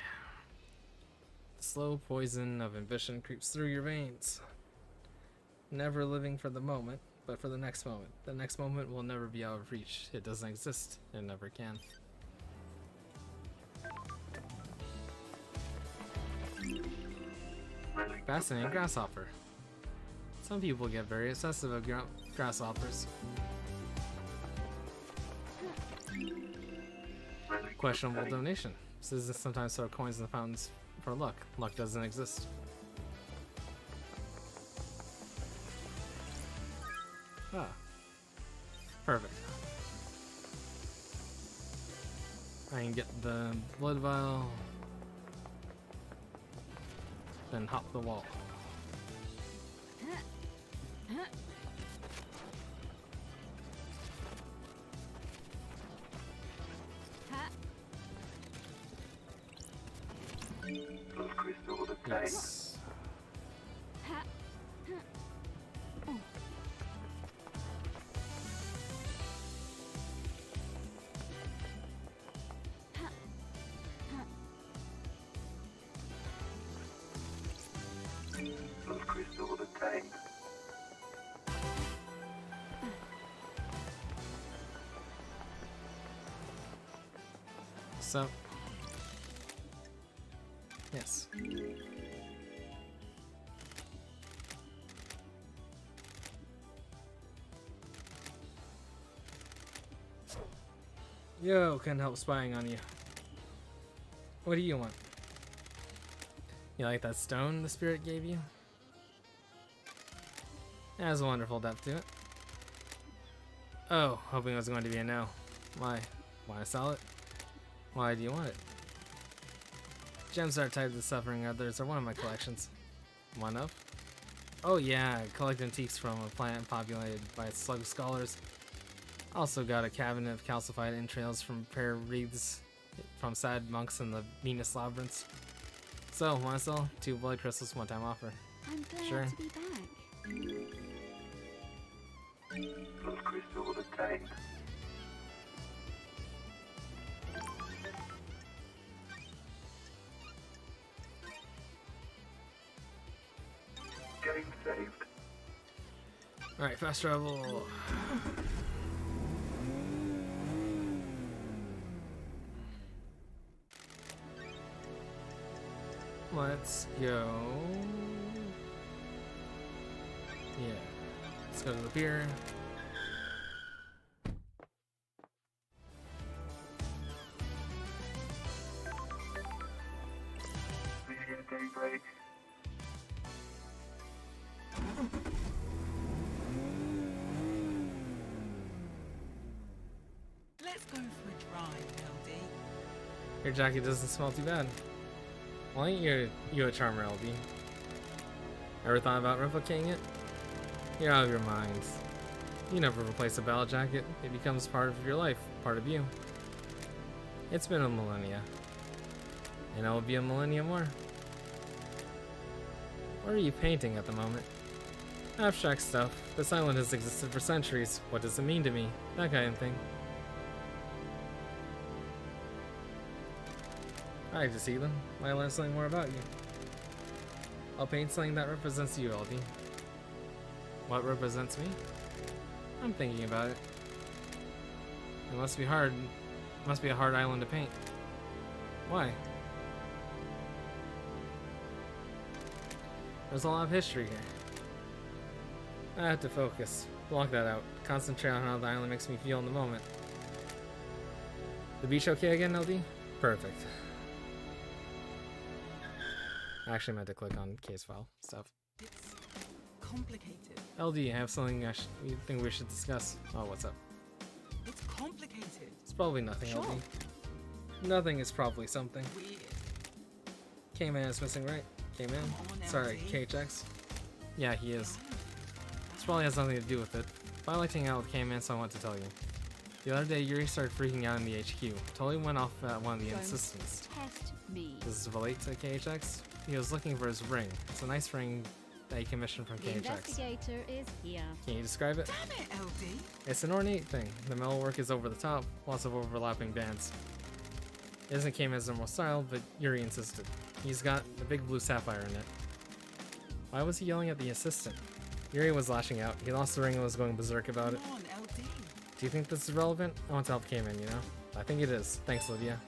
The slow poison of ambition creeps through your veins. Never living for the moment, but for the next moment. The next moment will never be out of reach. It doesn't exist. It never can. Fascinating grasshopper. Some people get very obsessive of grasshoppers. Questionable donation. Citizens sometimes throw coins in the fountains for luck. Luck doesn't exist. Ah. Perfect. I can get the blood vial. Then hop the wall. Plus crystal obtained. Yes. Plus crystal obtained. So. Yes. Yo, couldn't help spying on you. What do you want? You like that stone the spirit gave you? It has a wonderful depth to it. Oh, hoping it was going to be a no. Why? Want to sell it? Why do you want it? Gems are tied to suffering others are one of my collections. One of? Oh yeah, I collect antiques from a planet populated by slug scholars. Also got a cabinet of calcified entrails from prayer wreaths from sad monks in the Venus labyrinths. So, wanna sell? 2 blood crystals, one-time offer. I'm glad Sure. to be back. Plus crystal obtained. Getting saved. Alright, fast travel. Let's go. Yeah. Let's go to the pier. Leaving at daybreak. Let's go for a drive, LD. Your jacket doesn't smell too bad. Why ain't you a charmer, LD? Ever thought about replicating it? You're out of your mind. You never replace a battle jacket. It becomes part of your life, part of you. It's been a millennia. And it will be a millennia more. What are you painting at the moment? Abstract stuff. This island has existed for centuries. What does it mean to me? That kind of thing. I like to see them. I learn something more about you. I'll paint something that represents you, LD. What represents me? I'm thinking about it. It must be hard. It must be a hard island to paint. Why? There's a lot of history here. I have to focus. Block that out. Concentrate on how the island makes me feel in the moment. The beach okay again, LD? Perfect. I actually meant to click on case file stuff. It's complicated. LD, I have something you think we should discuss. Oh, what's up? It's complicated. It's probably nothing, Sure. LD. Nothing is probably something. Weird. K-Man is missing, right? K-Man? Come on, Sorry, LD. KHX? Yeah, he is. This probably has nothing to do with it, but I like to hang out with K-Man, so I want to tell you. The other day, Yuri started freaking out in the HQ. Totally went off at one of the Don't insistents. test me. Does this relate to KHX? He was looking for his ring. It's a nice ring that he commissioned from The KHX. investigator is here. Can you describe it? Damn it, LD. It's an ornate thing. The metalwork is over the top, lots of overlapping bands. It isn't K-Man's normal style, but Yuri insisted. He's got a big blue sapphire in it. Why was he yelling at the assistant? Yuri was lashing out. He lost the ring and was going berserk about it. Come on, LD. Do you think this is relevant? I want to help K-Man, you know? I think it is. Thanks, Lydia.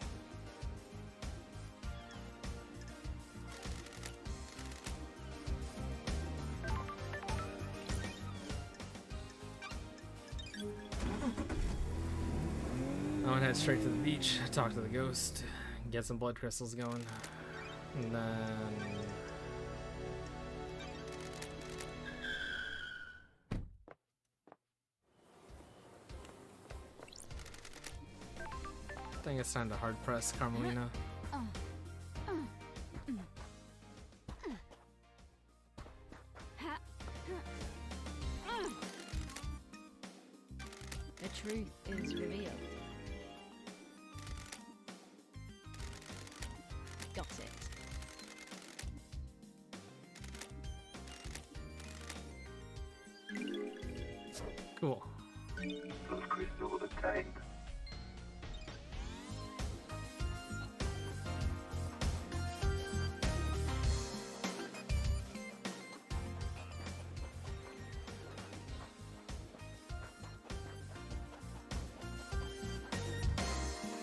I want to head straight to the beach, talk to the ghost, get some blood crystals going, and then... I think it's time to hard press Carmelina. The truth is revealed. Got it. Cool. Those crystals attained.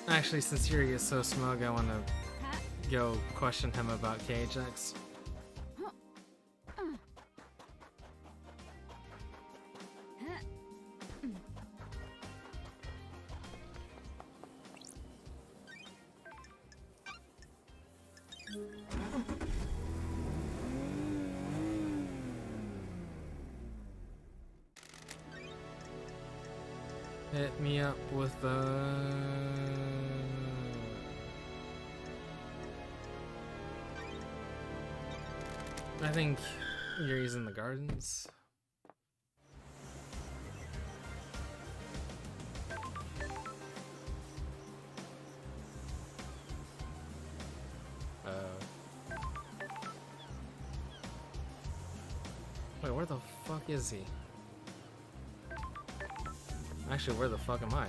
Actually, since Yuri is so smug, I want to go question him about KHX. Hit me up with the... I think Yuri's in the gardens. Wait, where the fuck is he? Actually, where the fuck am I?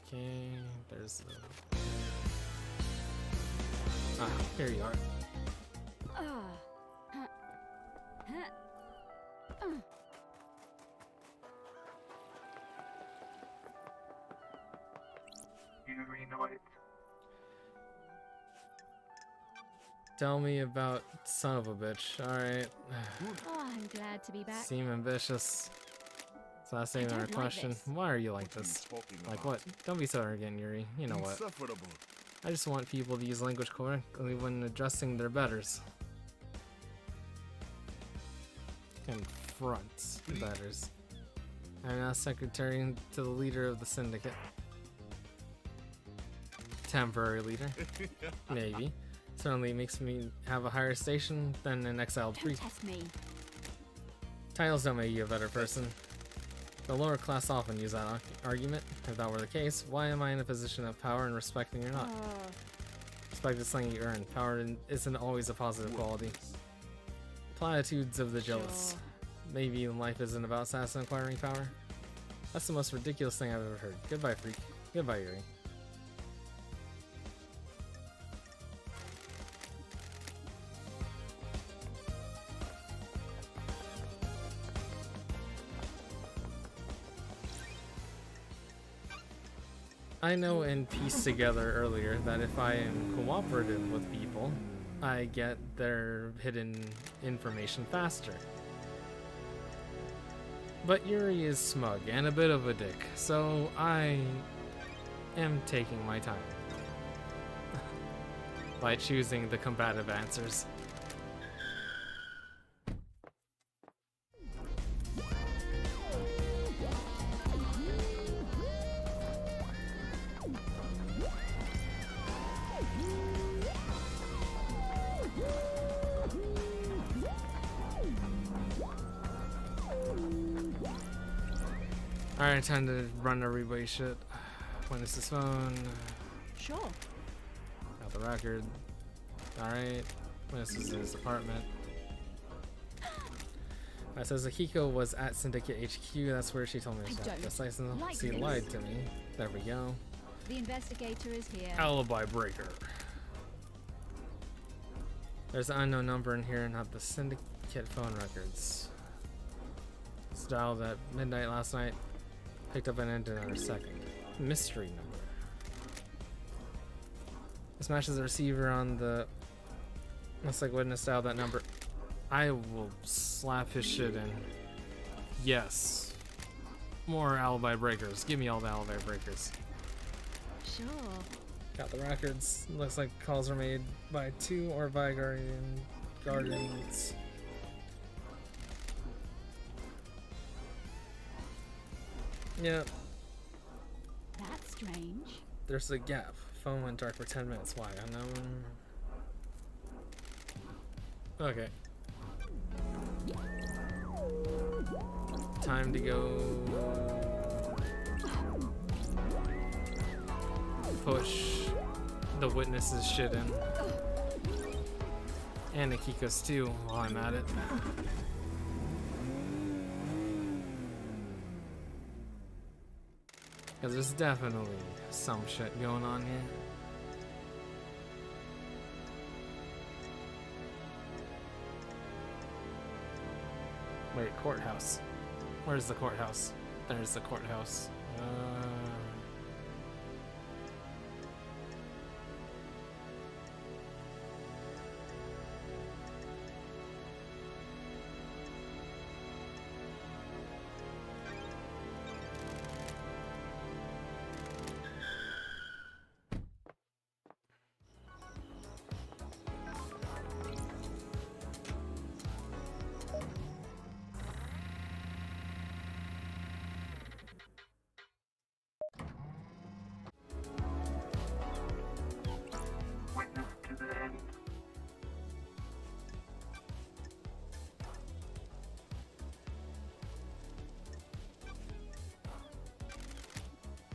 Okay, there's the... Ah, here you are. Yuri Knight. Tell me about son of a bitch. Alright. Oh, I'm glad to be back. Seem ambitious. So that's even I our don't like question. this. Why are you like What are you this? talking Like about? what? Don't be so arrogant, Yuri. You know what? Insufferable. I just want people to use language correctly when addressing their betters. Confronts betters. I'm now secretary to the leader of the syndicate. Temporary leader. Maybe. Certainly makes me have a higher station than an exiled Don't priest. test me. Titles don't make you a better person. The lower class often use that argument. If that were the case, why am I in a position of power and respecting or not? Oh, Respect is something you earn. Power isn't always a positive quality. Platitudes of the jealous. Sure. Maybe life isn't about assassin acquiring power. That's the most ridiculous thing I've ever heard. Goodbye, freak. Goodbye, Yuri. I know and pieced together earlier that if I am cooperative with people, I get their hidden information faster. But Yuri is smug and a bit of a dick, so I am taking my time by choosing the combative answers. Alright, time to run everybody's shit. Witness's phone. Sure. Got the record. Alright. This is his apartment. It says Akiko was at Syndicate HQ. That's where she told me to have this license. like She this. lied to me. There we go. The investigator is here. Alibi breaker. There's an unknown number in here, not the Syndicate phone records. It's dialed at midnight last night. Picked up and ended in a second. Mystery number. This matches the receiver on the. Looks like witness dialed that number. I will slap his shit in. Yes. More alibi breakers. Give me all the alibi breakers. Sure. Got the records. Looks like calls are made by 2 or by guardians. Yep. That's strange. There's a gap. Phone went dark for 10 minutes. Why? Unknown. Okay. Time to go. Push the witnesses shit in. And Akiko's too while I'm at it. Because there's definitely some shit going on here. Wait, courthouse. Where's the courthouse? There's the courthouse. Witness to the end.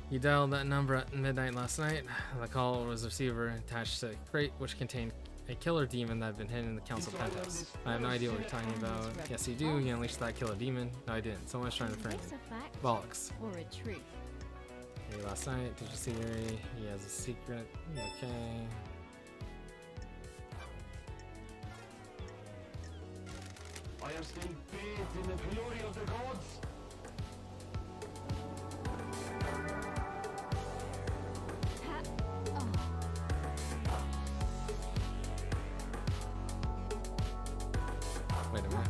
You dialed that number at midnight last night. The call was a receiver attached to a crate which contained a killer demon that had been hidden in the council penthouse. I have no idea what you're talking about. Yes, you do. You unleashed that killer demon. No, I didn't. Someone's trying to Is frame this me. a fact Bollocks. or a truth? Yuri last night. Did you see Yuri? He has a secret. Okay. I am still bathed in the glory of the gods. Ha- oh. Wait a minute.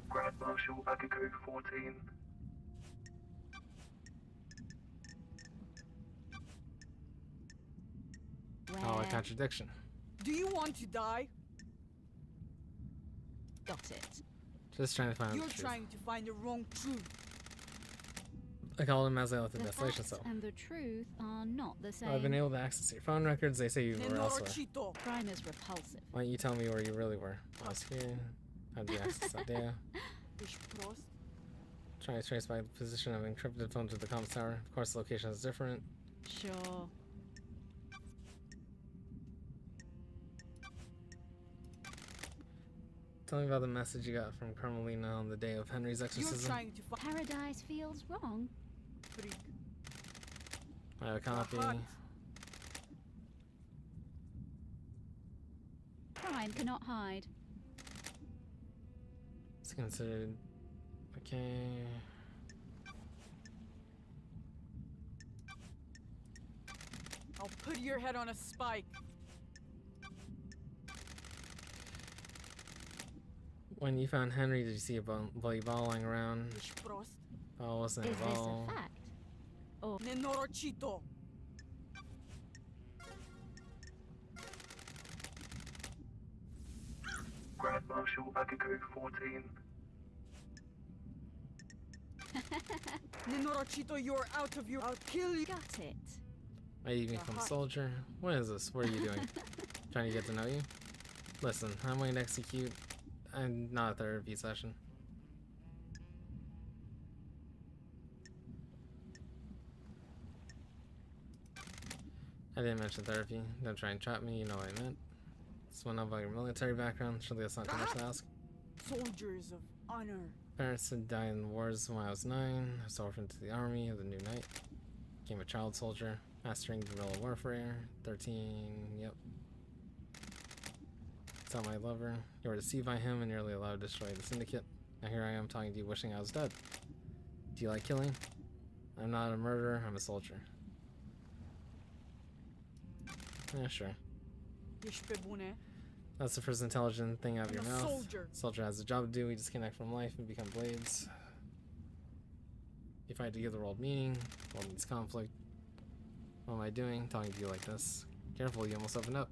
Grand Marshal Akiko 14. Oh, a Where? contradiction. Do you want to die? Got it. Just trying to find out You're the truth. trying to find the wrong truth. I called him as I left the The desolation facts cell. and the truth are not the same. I've been able to access your phone records. They say you were elsewhere. Nenorochito. Crime is repulsive. Why don't you tell me where you really were? I was here. How'd you access that data? Ishprost. Trying to trace my position of encrypted phone to the comms tower. Of course, the location is different. Sure. Tell me about the message you got from Carmelina on the day of Henry's You're exorcism. trying to find Paradise feels wrong. freak. I have a copy. What? Crime cannot hide. It's considered. Okay. your head on a spike. When you found Henry, did you see a bloody ball lying around? Ich Prost. Ball wasn't Is this involved. a fact? Or Nenorochito. Grand Marshal Akiko 14. Nenorochito, you're out of your... I'll kill you. got it? Are you become a soldier? What is this? What are you doing? Trying to get to know you? Listen, I'm going to execute. I'm not a therapy session. I didn't mention therapy. Don't try and trap me, you know what I meant. This one about your military background. Surely that's not too much to ask. Soldiers of honor. Parents had died in the wars when I was 9. I was orphaned to the army of the New Knight. Became a child soldier, mastering guerrilla warfare. 13, yep. Tell my lover. You were deceived by him and nearly allowed to destroy the syndicate. Now here I am talking to you wishing I was dead. Do you like killing? I'm not a murderer, I'm a soldier. Yeah, sure. Yeshpebune. That's the first intelligent thing out of your I'm a mouth. soldier. Soldier has a job to do. We disconnect from life and become blades. You fight to give the world meaning. The world needs conflict. What am I doing? Talking to you like this. Careful, you almost opened up.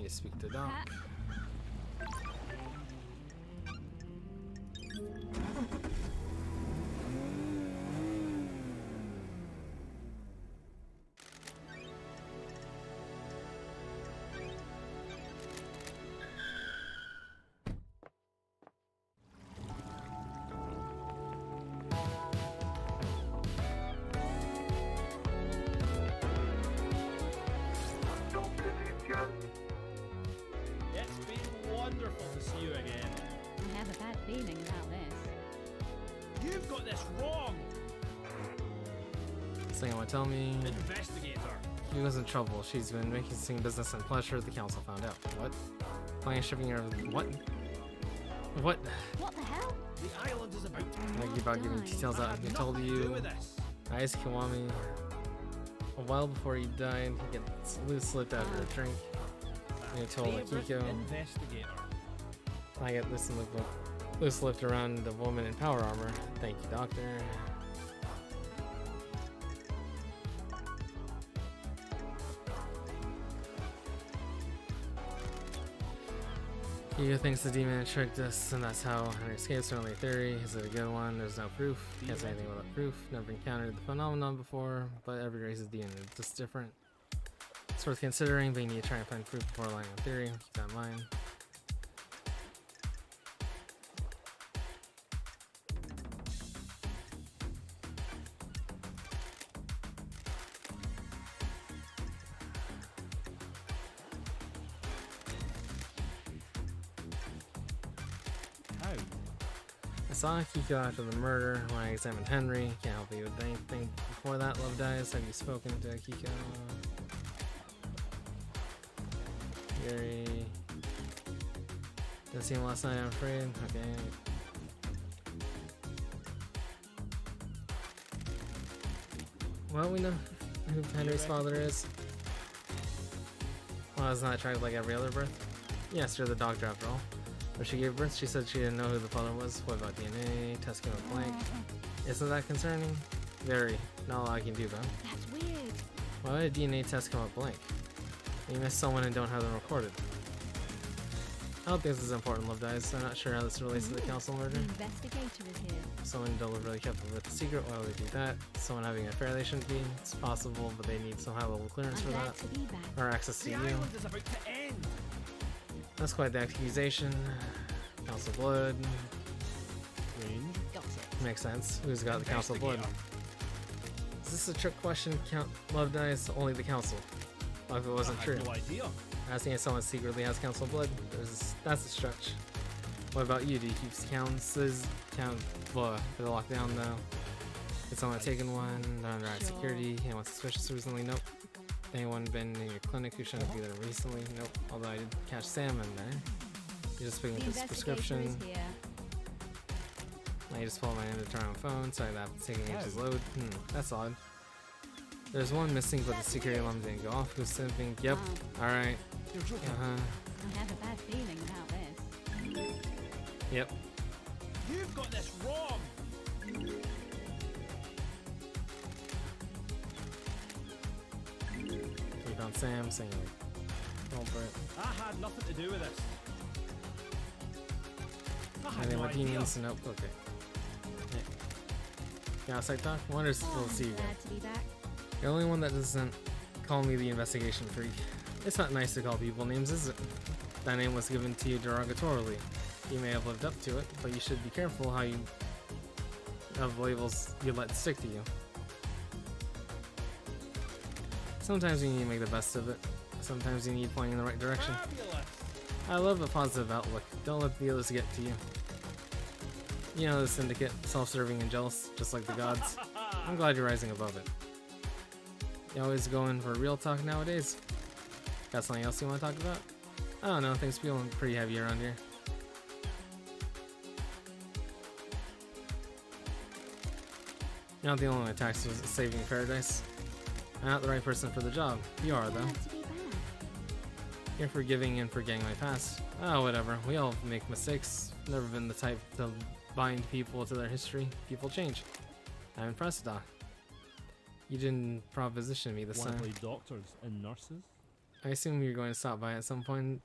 You speak to Doc. Doctor Ninja. It's been wonderful to see you again. I have a bad feeling about this. You've got this wrong, Thing want to tell me. investigator. He was in trouble. She's been making business and pleasure. The council found out. What? Planning shipping her. What? What? What the hell? The island is about to Like you about giving details I out. have He told nothing to do you. with this. Ice Kiwami. A while before he died, he gets loose slipped after a drink. And he told Favorite Akiko. investigator. I get loose lift around the woman in power armor. Thank you, doctor. He thinks the demon tricked us, and that's how Henry escapes. Certainly a theory. Is it a good one? There's no proof. Can't say anything without proof. Never encountered the phenomenon before, but every race is demon. It's just different. It's worth considering, but you need to try and find proof before relying on theory. Keep that in mind. How? I saw Akiko after the murder when I examined Henry. Can't help you with anything before that. Love dies. Have you spoken to Akiko? Yuri. Didn't see him last night, I'm afraid. Okay. Well, we know who Henry's father is. Well, it's not attractive like every other birth. Yes, you're the doctor after all. When she gave birth, she said she didn't know who the father was. What about DNA? Test came up blank. Isn't that concerning? Very. Not a lot I can do, though. That's weird. Why would a DNA test come up blank? You miss someone and don't have them recorded. I don't think this is important, Love Dies. I'm not sure how this relates to the council The murder. investigator is here. Someone deliberately kept it a secret. Why would they do that? Someone having an affair they shouldn't be. It's possible, but they need some high-level clearance I'm for glad that. to be back. Or access to The you. island is about to end. That's quite the accusation. Council blood. Got it. Makes sense. Who's got the council blood? Investigator. Is this a trick question? Love Dies, only the council. What if it wasn't I true? have no idea. Asking if someone secretly has council blood, that's a stretch. What about you? Do you keep counts? Blah. They're locked down though. Has someone taken one? They're under high security. Anyone suspicious recently? Nope. Anyone been in your clinic who shouldn't be there recently? Nope. Although I did catch Sam in there. You're just picking The up this investigator prescription. is here. I just pulled my in to turn on phone. Sorry that taking ages to load. That's odd. There's one missing, but the security alarm didn't go off. Who's simping? Yep. Alright. Uh-huh. I have a bad feeling about this. Yep. You've got this wrong. We found Sam saying like, roll for it. I had nothing to do with this. I had Any no idea. martinis? Nope. Okay. Yeah. You outside talk? I wonder if we'll see you again. Glad to be back. The only one that doesn't call me the investigation freak. It's not nice to call people names, is it? That name was given to you derogatorily. You may have lived up to it, but you should be careful how you of labels you let stick to you. Sometimes you need to make the best of it. Sometimes you need pointing in the right direction. Fabulous. I love a positive outlook. Don't let the others get to you. You know the syndicate, self-serving and jealous, just like the gods. I'm glad you're rising above it. You always going for real talk nowadays? Got something else you want to talk about? I don't know, things feeling pretty heavy around here. You're not the only one attached to saving paradise. I'm not the right person for the job. You are, though. Glad to be back. You're forgiving and forgetting my past. Oh, whatever. We all make mistakes. Never been the type to bind people to their history. People change. I'm impressed, Doc. You didn't proposition me this Want to time. play doctors and nurses? I assume you're going to stop by at some point.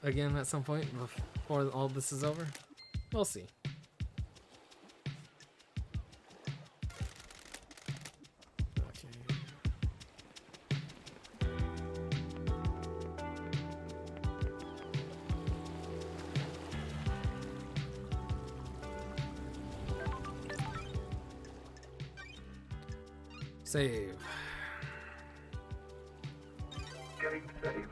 Again, at some point before all this is over. We'll see. Okay. Save. Game saved.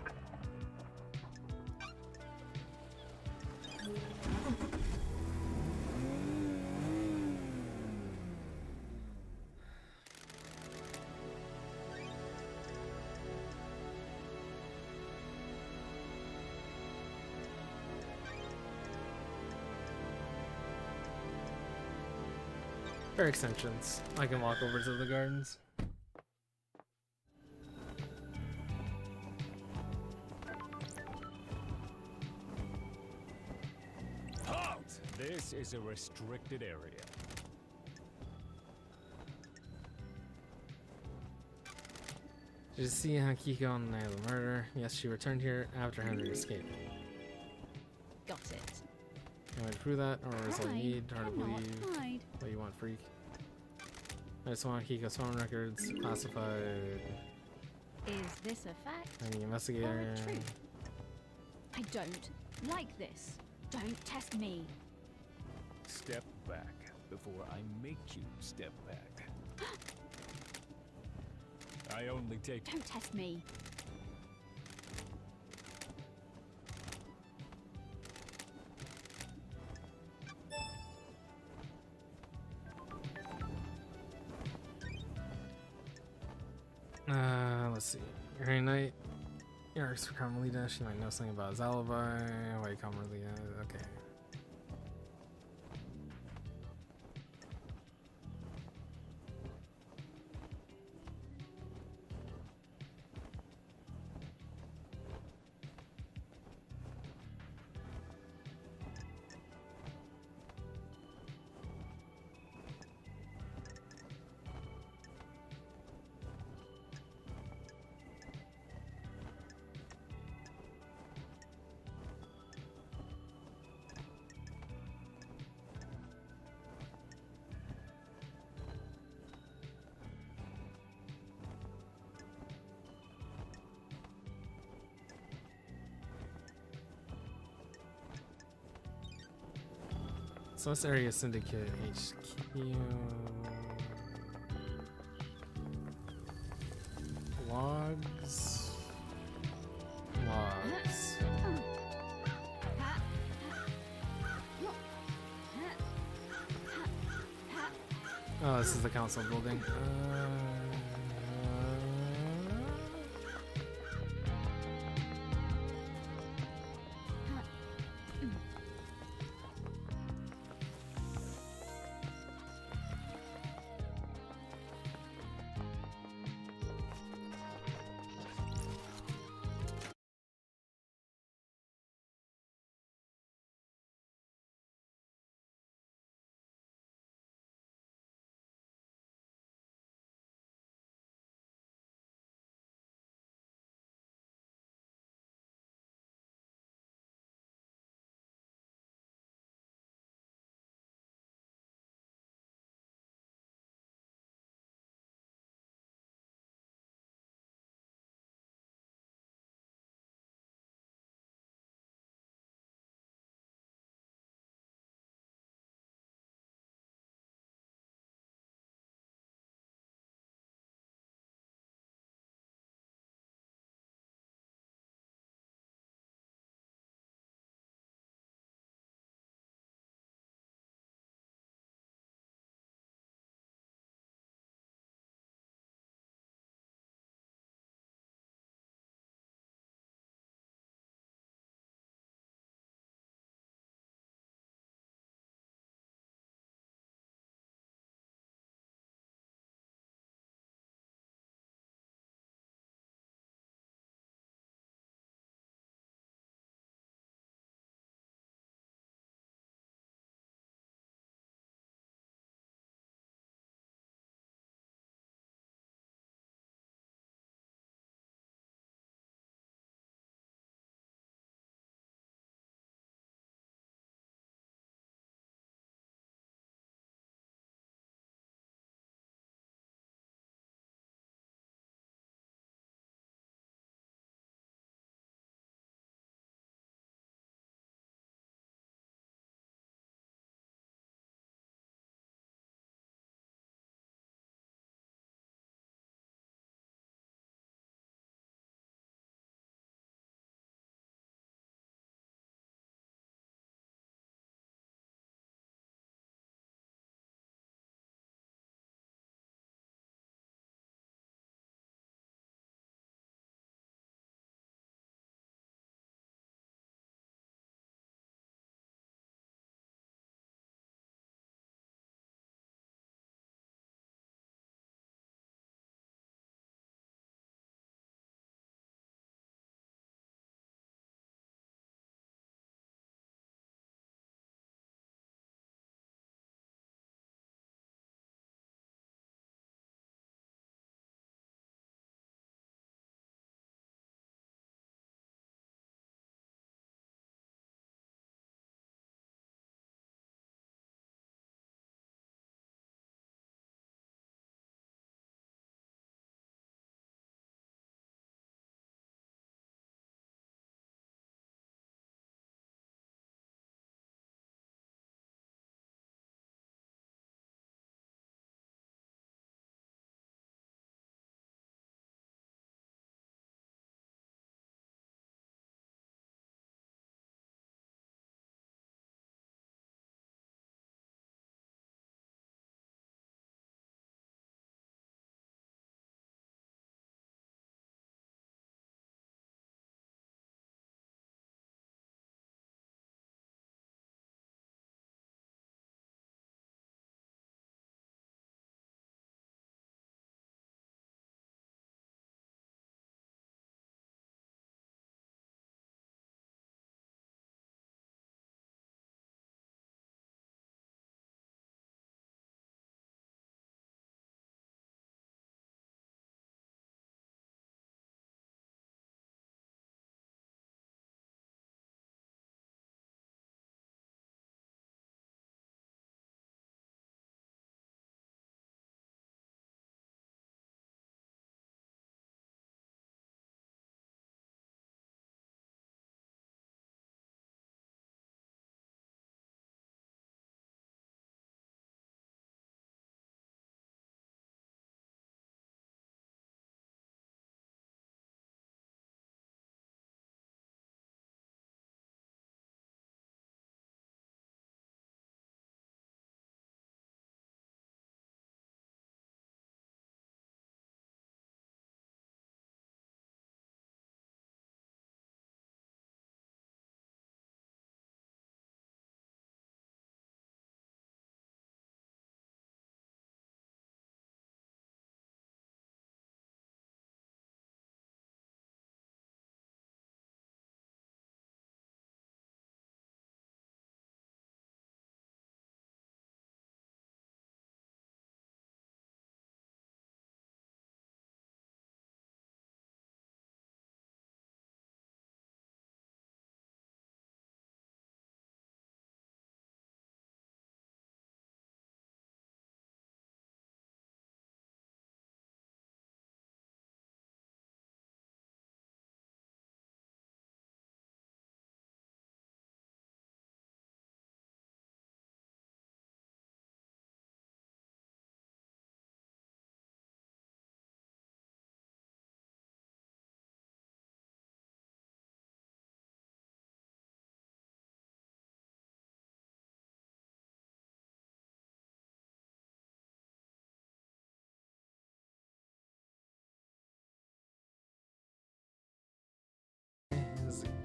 For extensions, I can walk over to the gardens. Halt! This is a restricted area. Did you see Hakiko on the night of the murder? Yes, she returned here after Henry escaped. Got it. Can I prove that, or is all you Hide. need? Hard to Cannot believe. hide. What you want, freak? I just want Hakiko's phone records classified. Is this a fact Any or investigator? a truth? I don't like this. Don't test me. Step back before I make you step back. I only take Don't test me. Let's see. Green Knight. Yuri's for Carmelita. She might know something about his alibi. Why Carmelita? Okay. So this area syndicate HQ. Logs. Logs. Oh, this is the council building.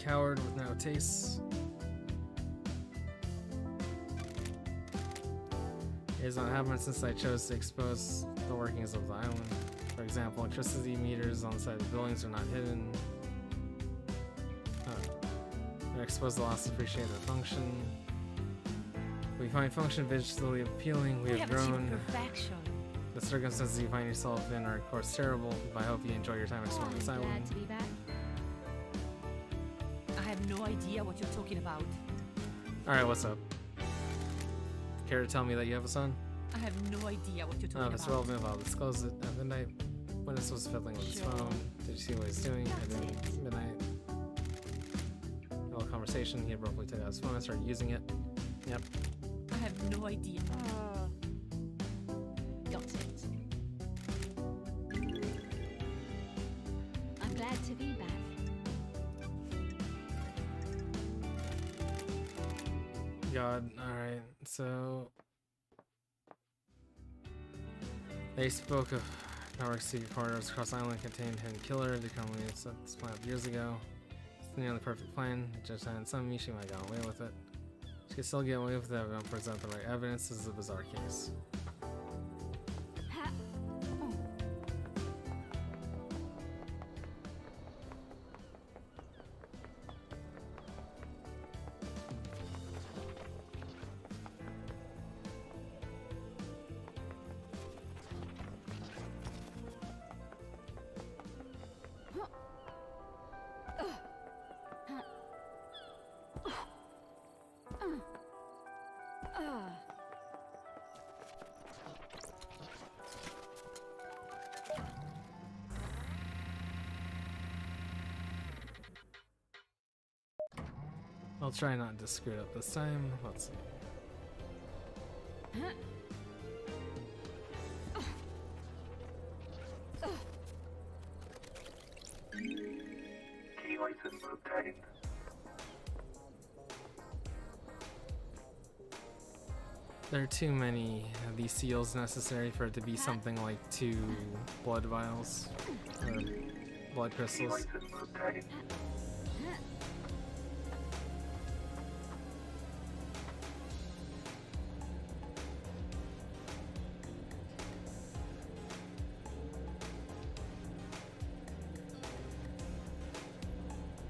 coward with no taste. It has not happened since I chose to expose the workings of the island. For example, electricity meters on the side of the buildings are not hidden. They're exposed to loss to appreciate their function. We find function visually appealing. We have grown. Perfection. The circumstances you find yourself in are, of course, terrible, but I hope you enjoy your time exploring this island. Glad to be back. I have no idea what you're talking about. Alright, what's up? Care to tell me that you have a son? I have no idea what you're talking If it's about. relevant, I'll disclose it. At midnight, when this was fiddling with his Sure. phone, did you see what he's doing? I That's didn't. it. Midnight. Little conversation. He abruptly took out his phone and started using it. Yep. I have no idea. Got it. I'm glad to be back. God. Alright, so. They spoke of network secret corridors across the island contained hidden killer. The company set this plan up years ago. It's the nearly perfect plan. Just had some me, she might have got away with it. She could still get away with it if we don't present the right evidence. This is a bizarre case. Ha. I'll try not to screw it up this time. Let's see. Key license obtained. There are too many of these seals necessary for it to be something like 2 blood vials or blood Key crystals. license obtained.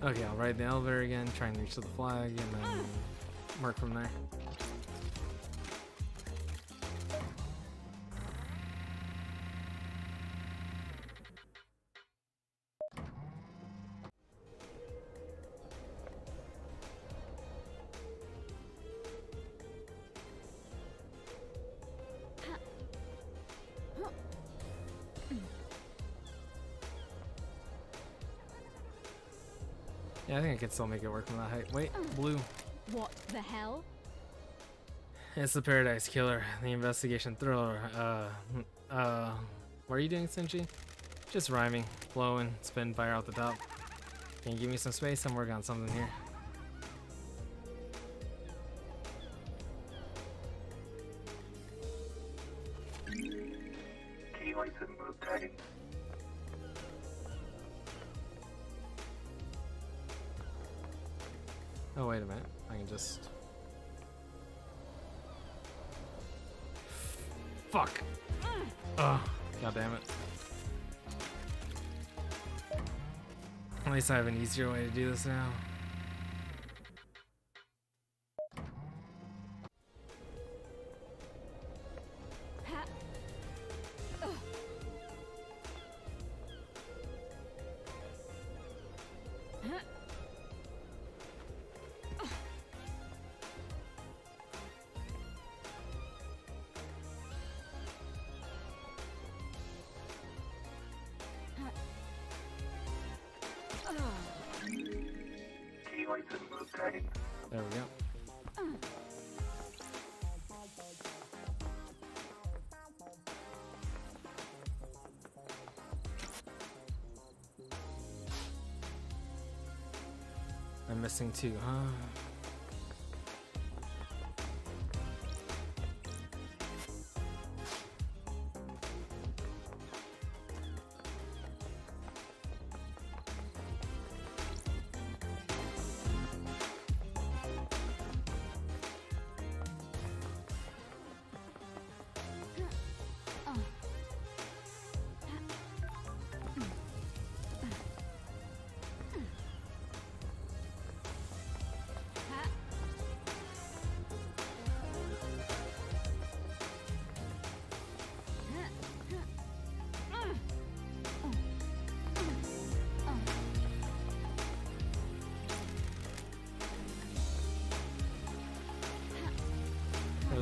Okay, I'll ride the elevator again, try and reach to the flag, and then work from there. Yeah, I think I can still make it work from that height. Wait, blue. What the hell? It's the Paradise Killer, the investigation thriller. What are you doing, Senji? Just rhyming, blowing, spin fire out the top. Can you give me some space? I'm working on something here. Key license obtained. Oh, wait a minute. I can just... Fuck! Ugh. God damn it. At least I have an easier way to do this now. Ha. Huh? Key license obtained. There we go. I'm missing 2, huh?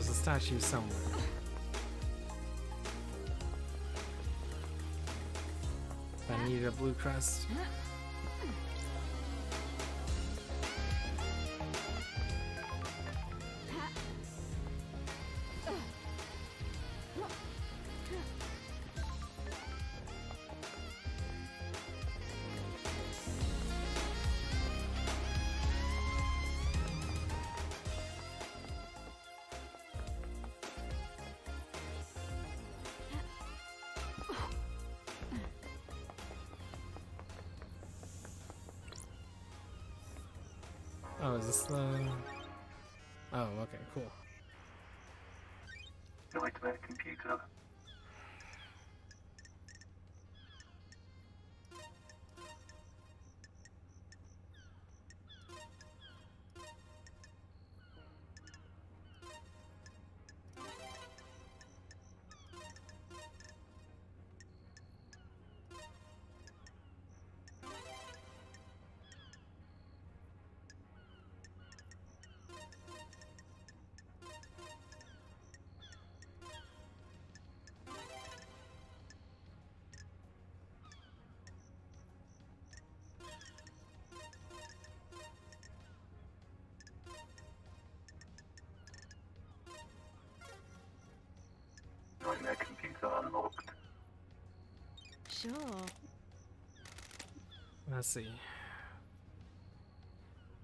there's a statue somewhere. I need a blue crest. Oh, is this the... Oh, okay, cool. Nightmare computer. Nightmare computer unlocked. Sure. Let's see.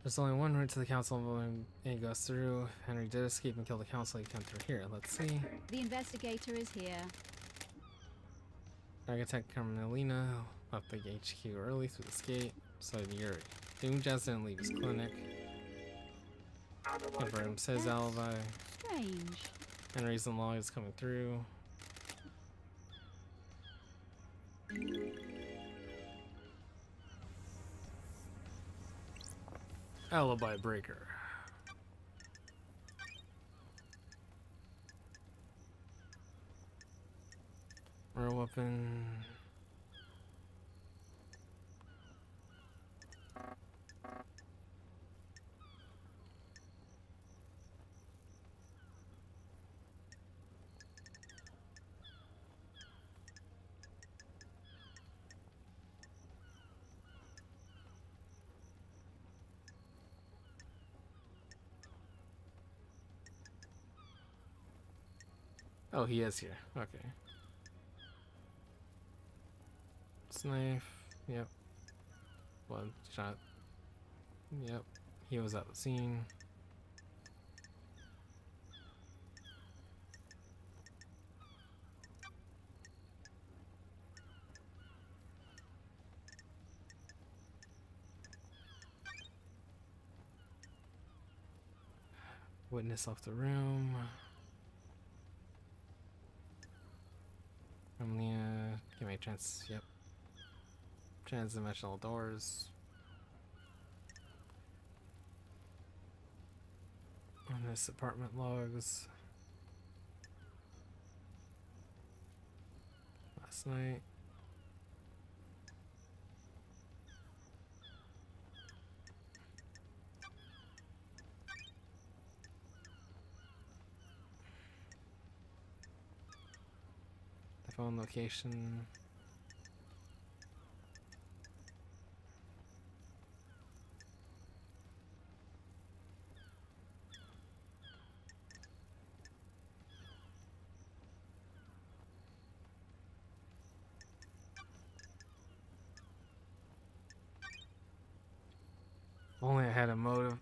There's only one route to the council and it goes through. If Henry did escape and kill the council, he come through here. Let's see. The investigator is here. Architect Carmelina left the HQ early through this gate. So did Yuri. Doomjazz didn't leave his clinic. Confirms his alibi. Strange. Henry's in law is coming through. Alibi breaker. Rare weapon. Oh, he is here. Okay. Knife. Yep. One shot. Yep. He was at the scene. Witness left the room. Give me a chance. Yep. Transdimensional doors. On this apartment logs. Last night. The phone location. Only I had a motive.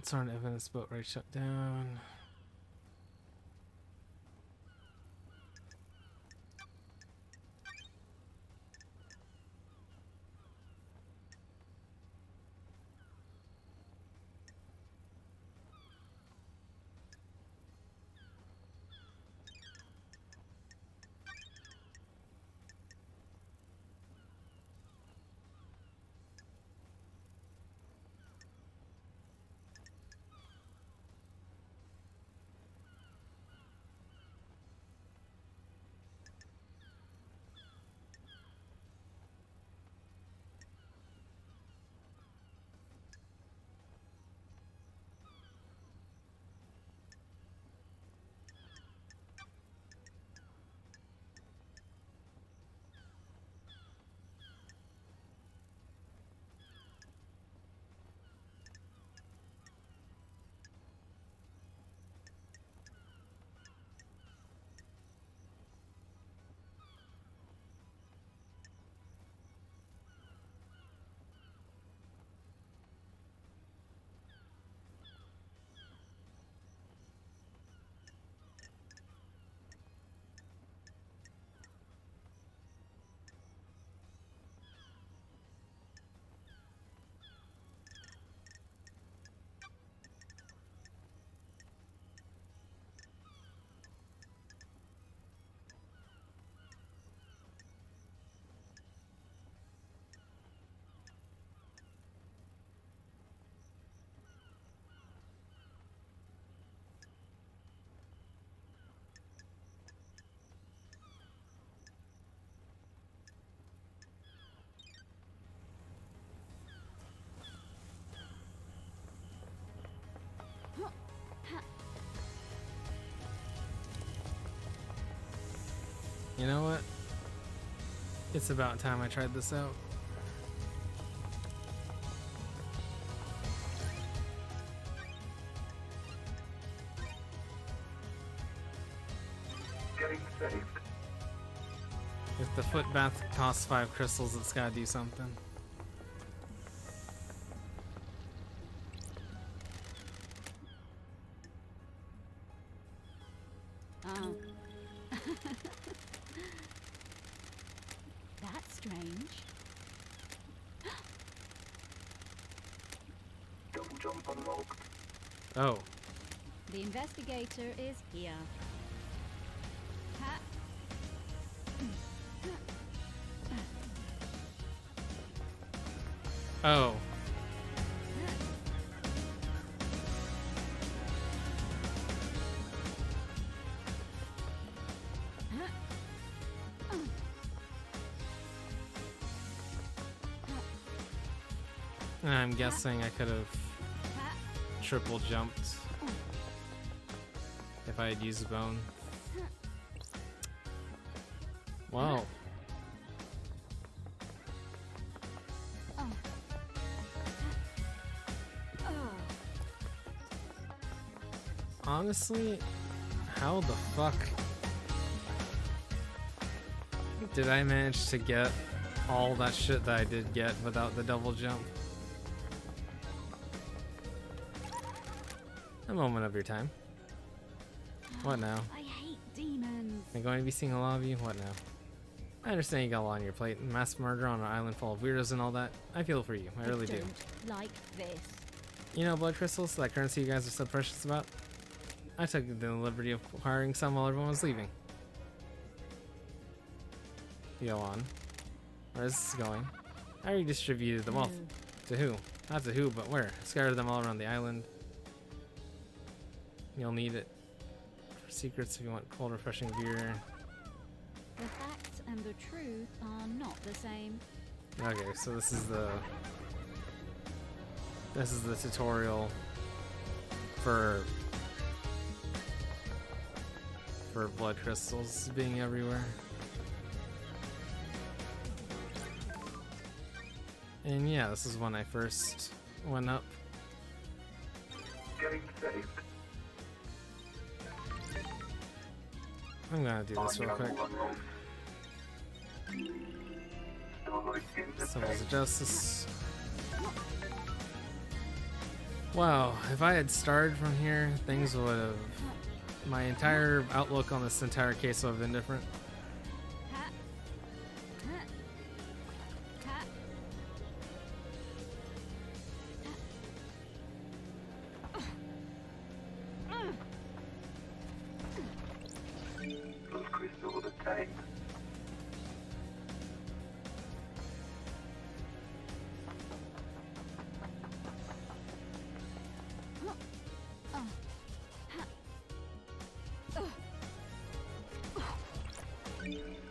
Unsworn evidence boat right shut down. You know what? It's about time I tried this out. Getting saved. If the foot bath costs 5 crystals, it's gotta do something. Oh. That's strange. Double jump unlocked. Oh, The investigator is here. Ha. oh. I'm guessing I could have triple jumped if I had used bone. Wow. Honestly, how the fuck did I manage to get all that shit that I did get without the double jump? A moment of your time. What now? I hate demons. I'm going to be seeing a lot of you. What now? I understand you got a lot on your plate. Mass murder on an island full of weirdos and all that. I feel for you. I really do. Don't like this. You know, blood crystals, that currency you guys are so precious about? I took the liberty of acquiring some while everyone was leaving. Go on. Where is this going? I redistributed the wealth. To who? Not to who, but where? Scattered them all around the island. You'll need it for secrets if you want cold, refreshing beer. The facts and the truth are not the same. Okay, so this is the tutorial for blood crystals being everywhere. And yeah, this is when I first went up. Getting saved. I'm gonna do this real quick. Symbols of Justice. Wow, if I had started from here, things would have. My entire outlook on this entire case would have been different. Blood crystal obtained.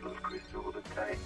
Blood crystal obtained.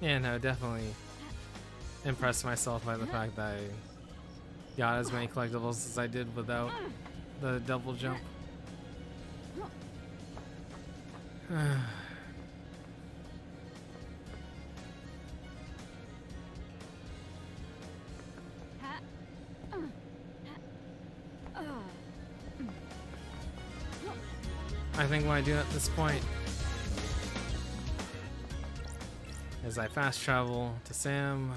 Yeah, no, definitely impressed myself by the fact that I got as many collectibles as I did without the double jump. I think what I do at this point is I fast travel to Sam.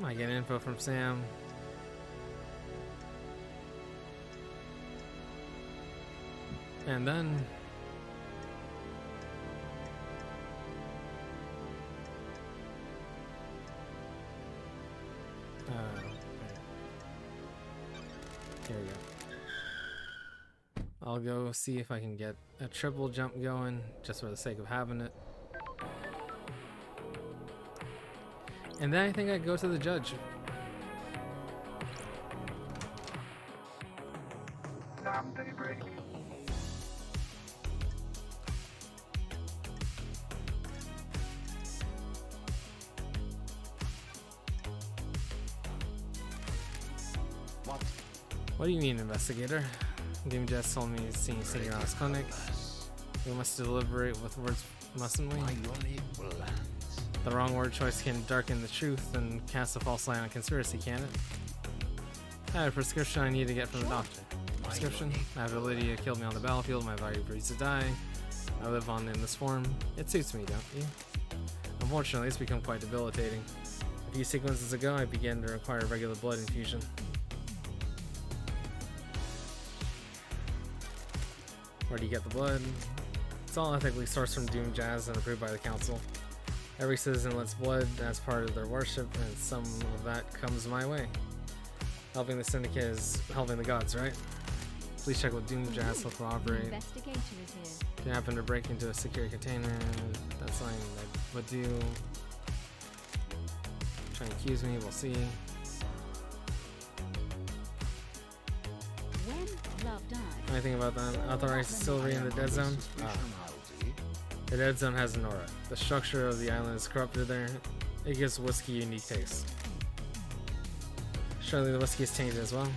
I get info from Sam. And then here we go. I'll go see if I can get a triple jump going just for the sake of having it. And then I think I'd go to the judge. Sam daybreak. What do you mean, investigator? Game just told me he's seen you singing around his clinic. We must deliberate with words, mustn't we? The wrong word choice can darken the truth and cast a false light on conspiracy, can it? I have a prescription I need to get from the doctor. Prescription? I have Lydia killed me on the battlefield, my body breathes to die. I live on in this form. It suits me, don't you? Unfortunately, it's become quite debilitating. A few sequences ago, I began to require regular blood infusion. Where do you get the blood? It's all ethically sourced from Doom Jazz and approved by the council. Every citizen lets blood as part of their worship, and some of that comes my way. Helping the syndicate is helping the gods, right? Please check with Doom Jazz to cooperate. Investigator is here. If you happen to break into a secure container, that's something I would do. Try and accuse me, we'll see. When love dies, Anything about that? Authorized distillery in the dead zone? Ah. The dead zone has an aura. The structure of the island is corrupted there. It gives whiskey a unique taste. Surely the whiskey is tainted as well.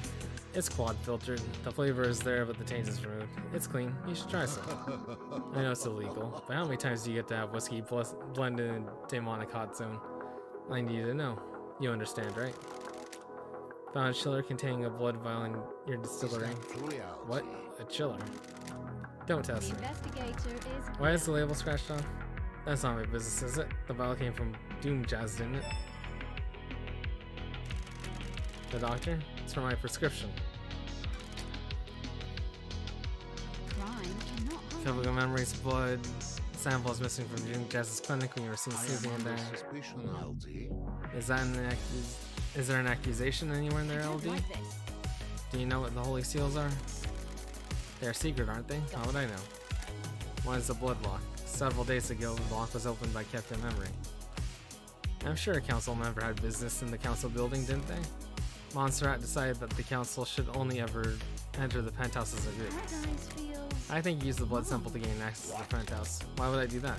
It's quad filtered. The flavor is there, but the taint is removed. It's clean. You should try some. I know it's illegal, but how many times do you get to have whiskey blended in demonic hot zone? I need you to know. You understand, right? Found a chiller containing a blood vial in your distillery. What? A chiller? Don't the test me. investigator is Why is the label scratched off? That's not my business, is it? The vial came from Doom Jazz, didn't it? The doctor? It's for my prescription. crime cannot hide. Typical memories, blood samples missing from Doom Jazz's clinic when you were seen sneezing in there. Is there an accusation anywhere in there, I don't LD? like this. Do you know what the holy seals are? They're secret, aren't they? How would I know? One is the blood lock. Several days ago, the lock was opened by kept in memory. I'm sure a council member had business in the council building, didn't they? Montserrat decided that the council should only ever enter the penthouse as a group. Paradise feels. I think you used the blood sample to gain access to the penthouse. Why would I do that?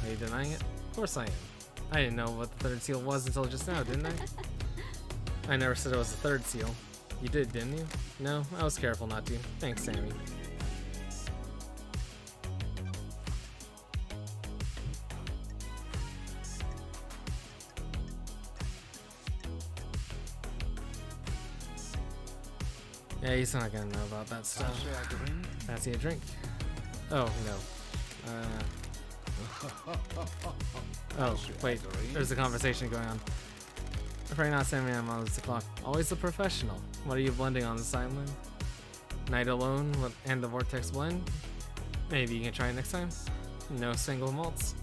Are you denying it? Of course I am. I didn't know what the third seal was until just now, didn't I? I never said it was the third seal. You did, didn't you? No, I was careful not to. Thanks, Sammy. Yeah, he's not gonna know about that stuff. Fancy a drink? Oh, no. Oh, wait. There's a conversation going on. Afraid not, Sammy. I'm on the clock. Always a professional. What are you blending on this island? Night alone and the vortex blend? Maybe you can try it next time? No single malts.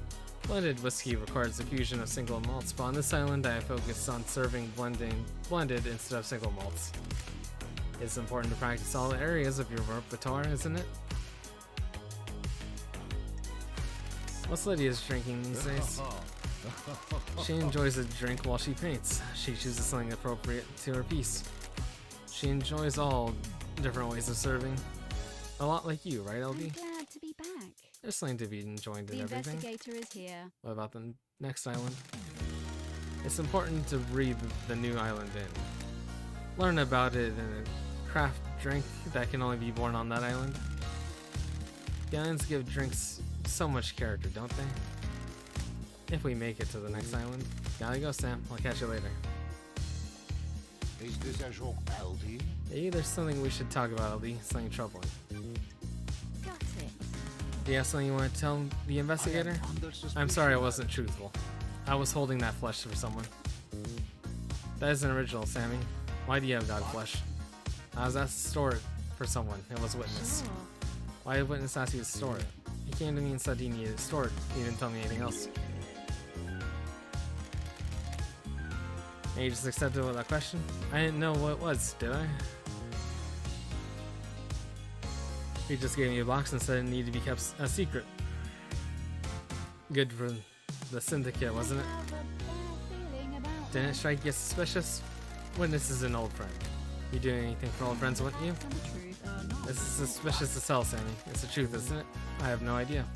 Blended whiskey requires the fusion of single malts, but on this island I focused on serving blended instead of single malts. It's important to practice all areas of your repertoire, isn't it? What's Lydia's drinking these days? She enjoys a drink while she paints. She chooses something appropriate to her piece. She enjoys all different ways of serving. A lot like you, right, LD? I'm glad to be back. There's something to be enjoyed in The everything. investigator is here. What about the next island? It's important to breathe the new island in. Learn about it in a craft drink that can only be born on that island. The islands give drinks so much character, don't they? If we make it to the next island. Gotta go, Sam. I'll catch you later. Is this a joke, LD? Hey, there's something we should talk about, LD. Something troubling. Got it. Do you have something you want to tell the investigator? I'm sorry I wasn't truthful. I was holding that flesh for someone. That isn't original, Sammy. Why do you have god flesh? I was asked to store it for someone. It was a witness. Sure. Why did witness ask you to store it? He came to me and said he needed it stored. He didn't tell me anything else. And you just accepted it without question? I didn't know what it was, did I? He just gave me a box and said it needed to be kept a secret. Good for the syndicate, wasn't it? I have a bad feeling about Didn't it strike you suspicious? Witness is an old friend. You doing anything for old friends, wouldn't you? Some truth or not. This is suspicious to tell, Sammy. It's the truth, isn't it? I have no idea.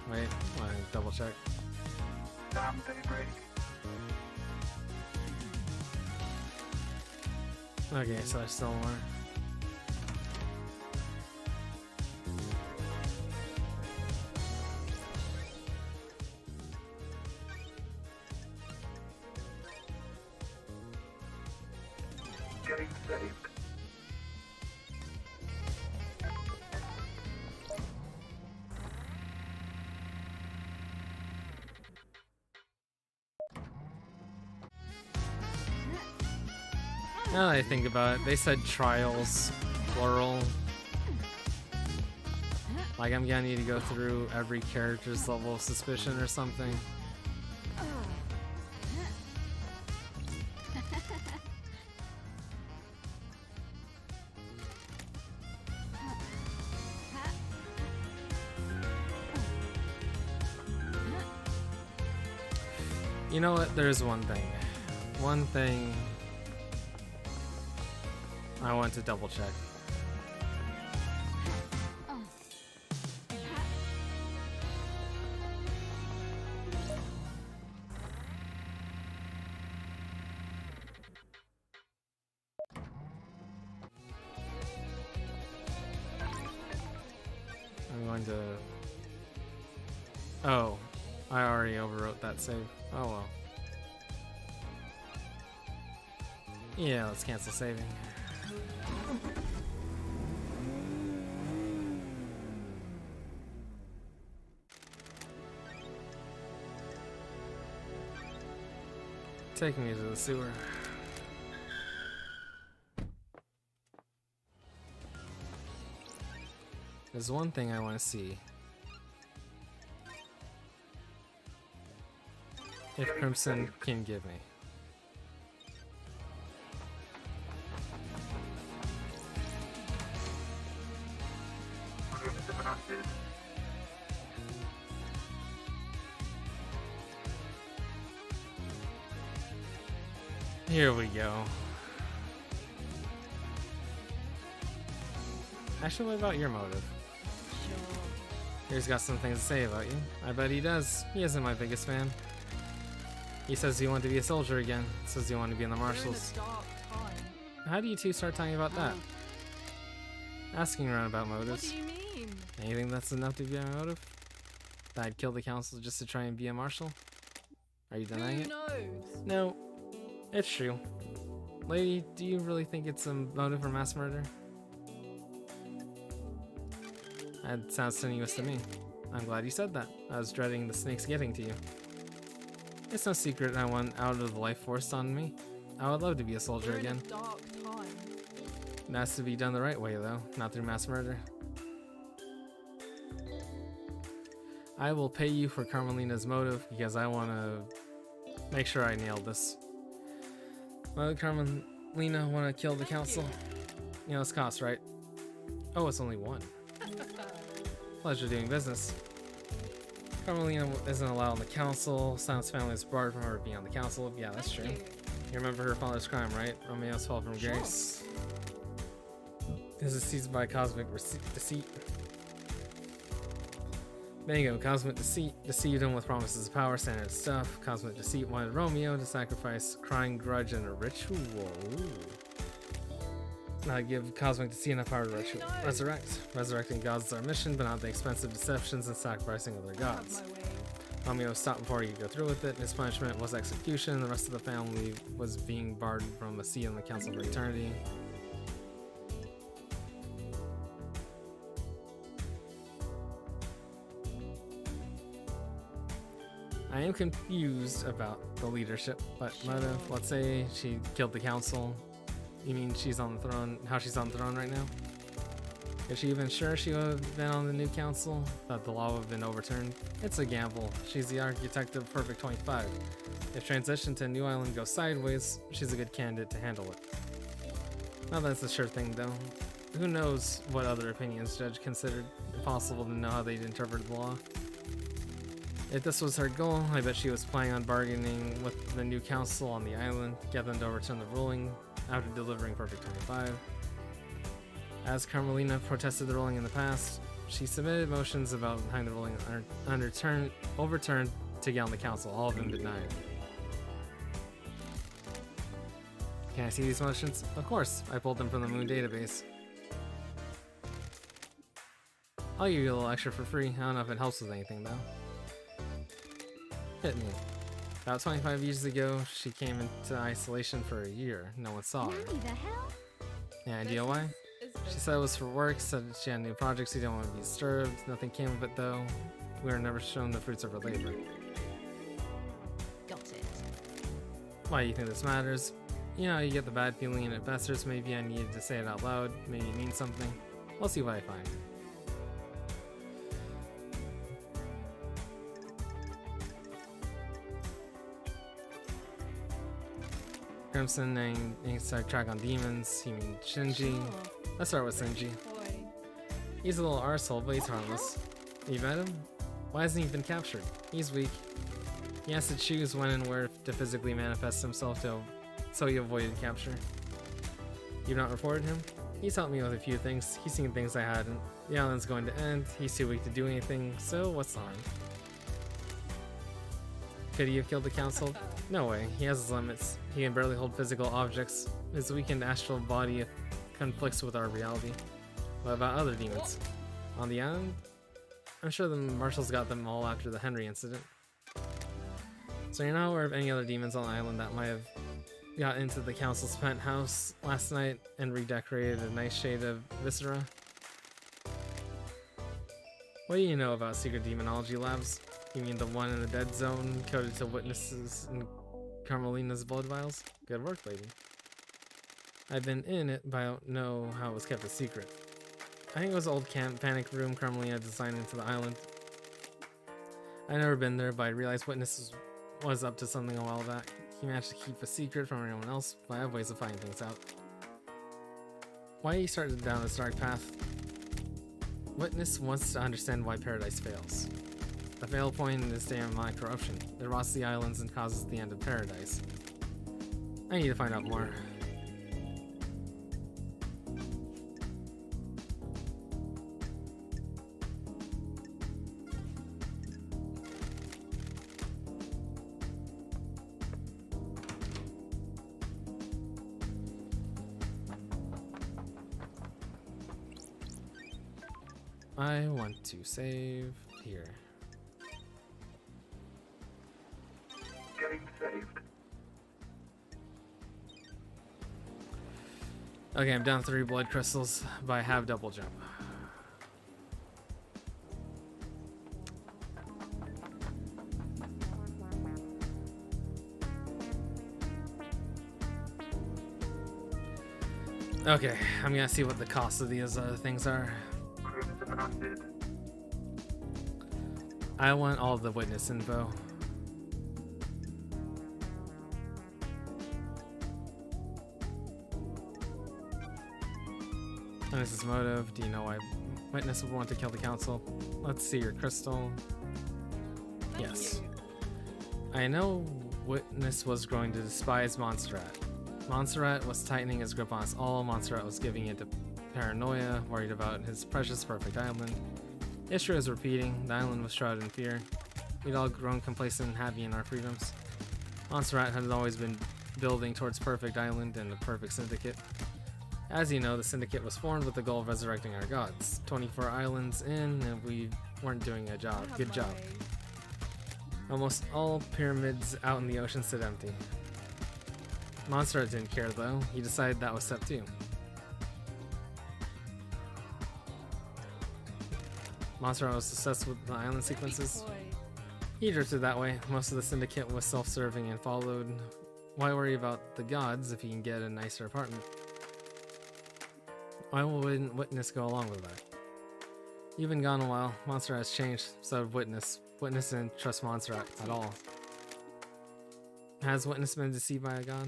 Wait, want to double check? Damn daybreak. Okay, so there's still more. Getting saved. Now that I think about it, they said trials, plural. Like I'm gonna need to go through every character's level of suspicion or something. You know what? There's one thing. One thing I want to double check. I'm going to... Oh, I already overwrote that save. Oh well. Yeah, let's cancel saving. Take me to the sewer. There's one thing I want to see. If Crimson can give me. Crimson acid. Here we go. Actually, what about your motive? Sure. Yuri's got some things to say about you. I bet he does. He isn't my biggest fan. He says you want to be a soldier again. Says you want to be in the We're in a marshals. dark time. How do you two start talking about that? Asking around about What motives. do you mean? Anything that's enough to be a motive? That I'd kill the council just to try and be a marshal? Are you denying Who it? knows? No, it's true. Lady, do you really think it's a motive for mass murder? That sounds tenuous to me. I'm glad you said that. I was dreading the snakes getting to you. It's no secret I want out of the life forced on me. I would love to be a soldier We're in a again. dark time. It has to be done the right way though, not through mass murder. I will pay you for Carmelina's motive because I want to make sure I nailed this. Why would Carmelina want to kill the council? You know, it's cost, right? Oh, it's only one. Pleasure doing business. Carmelina isn't allowed on the council. Silence family is barred from her being on the council. Yeah, that's true. You remember her father's crime, right? Romeo's fall from grace. This is seized by cosmic deceit. Bingo, cosmic deceit deceived him with promises of power, standard stuff. Cosmic deceit wanted Romeo to sacrifice crying grudge in a ritual. Ooh. Not give cosmic deceit enough power to resurrect. Resurrecting gods is our mission, but not the expensive deceptions and sacrificing other gods. Have my way. Romeo stopped before he could go through with it. His punishment was execution. The rest of the family was being barred from a seat in the Council for Eternity. I am confused about the leadership, but motive, let's say she killed the council. You mean she's on the throne, how she's on the throne right now? Is she even sure she would have been on the new council? That the law would have been overturned? It's a gamble. She's the architect of Perfect 25. If transition to a new island goes sideways, she's a good candidate to handle it. Not that's a sure thing though. Who knows what other opinions Judge considered? Impossible to know how they'd interpret the law. If this was her goal, I bet she was planning on bargaining with the new council on the island, get them to overturn the ruling after delivering Perfect 25. As Carmelina protested the ruling in the past, she submitted motions about having the ruling overturned to get on the council, all of them denied. Can I see these motions? Of course, I pulled them from the Moon database. I'll give you a little extra for free. I don't know if it helps with anything though. Hit me. About 25 years ago, she came into isolation for a year. No one saw her. Why the hell? Any idea why? She said it was for work, said she had new projects, she didn't want to be disturbed. Nothing came of it though. We were never shown the fruits of her labor. Got it. Why do you think this matters? You know, you get the bad feeling in investors. Maybe I needed to say it out loud. Maybe it means something. We'll see what I find. Crimson and inside track on demons. You mean Shinji? Let's start with Shinji. Boy. He's a little arsehole, but he's harmless. You met him? Why hasn't he been captured? He's weak. He has to choose when and where to physically manifest himself so he avoided capture. You've not reported him? He's helped me with a few things. He's seen things I hadn't. The island's going to end. He's too weak to do anything, so what's the harm? Could he have killed the council? No way. He has his limits. He can barely hold physical objects. His weakened astral body conflicts with our reality. What about other demons? On the island? I'm sure the marshals got them all after the Henry incident. So you're not aware of any other demons on the island that might have got into the council's penthouse last night and redecorated a nice shade of viscera? What do you know about secret demonology labs? You mean the one in the dead zone, coded to witnesses in Carmelina's blood vials? Good work, lady. I've been in it, but I don't know how it was kept a secret. I think it was an old panic room Carmelina designed into the island. I've never been there, but I realized witnesses was up to something a while back. He managed to keep a secret from everyone else, but I have ways of finding things out. Why you started down this dark path? Witness wants to understand why paradise fails. The fail point is demonic corruption. It rots the islands and causes the end of paradise. I need to find out more. I want to save here. Getting saved. Okay, I'm down 3 blood crystals, but I have double jump. Okay, I'm gonna see what the cost of these things are. Crimson Hunted. I want all the witness info. Witness's motive. Do you know why witness would want to kill the council? Let's see your crystal. Yes. I know witness was going to despise Montserrat. Montserrat was tightening his grip on us all. Montserrat was giving into paranoia, worried about his precious perfect island. History was repeating. The island was shrouded in fear. We'd all grown complacent and happy in our freedoms. Montserrat had always been building towards perfect island and a perfect syndicate. As you know, the syndicate was formed with the goal of resurrecting our gods. 24 islands in, and we weren't doing a job. Good job. Almost all pyramids out in the ocean stood empty. Montserrat didn't care though. He decided that was step 2. Montserrat was obsessed with the island sequences. He drifted that way. Most of the syndicate was self-serving and followed. Why worry about the gods if you can get a nicer apartment? Why wouldn't Witness go along with that? You've been gone a while. Montserrat has changed, so have Witness. Witness didn't trust Montserrat at all. Has Witness been deceived by a god?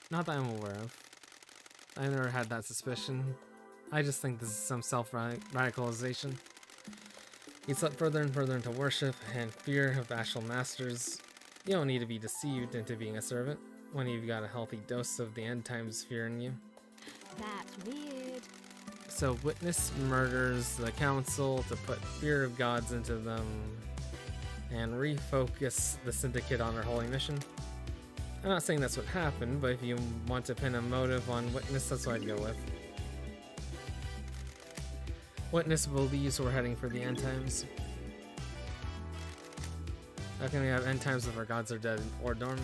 Not that I'm aware of. I never had that suspicion. I just think this is some self-radicalization. He slipped further and further into worship and fear of actual masters. You don't need to be deceived into being a servant when you've got a healthy dose of the end times fear in you. That's weird. So Witness murders the council to put fear of gods into them and refocus the syndicate on their holy mission. I'm not saying that's what happened, but if you want to pin a motive on Witness, that's what I'd go with. Witness believes we're heading for the end times. How can we have end times if our gods are dead or dormant?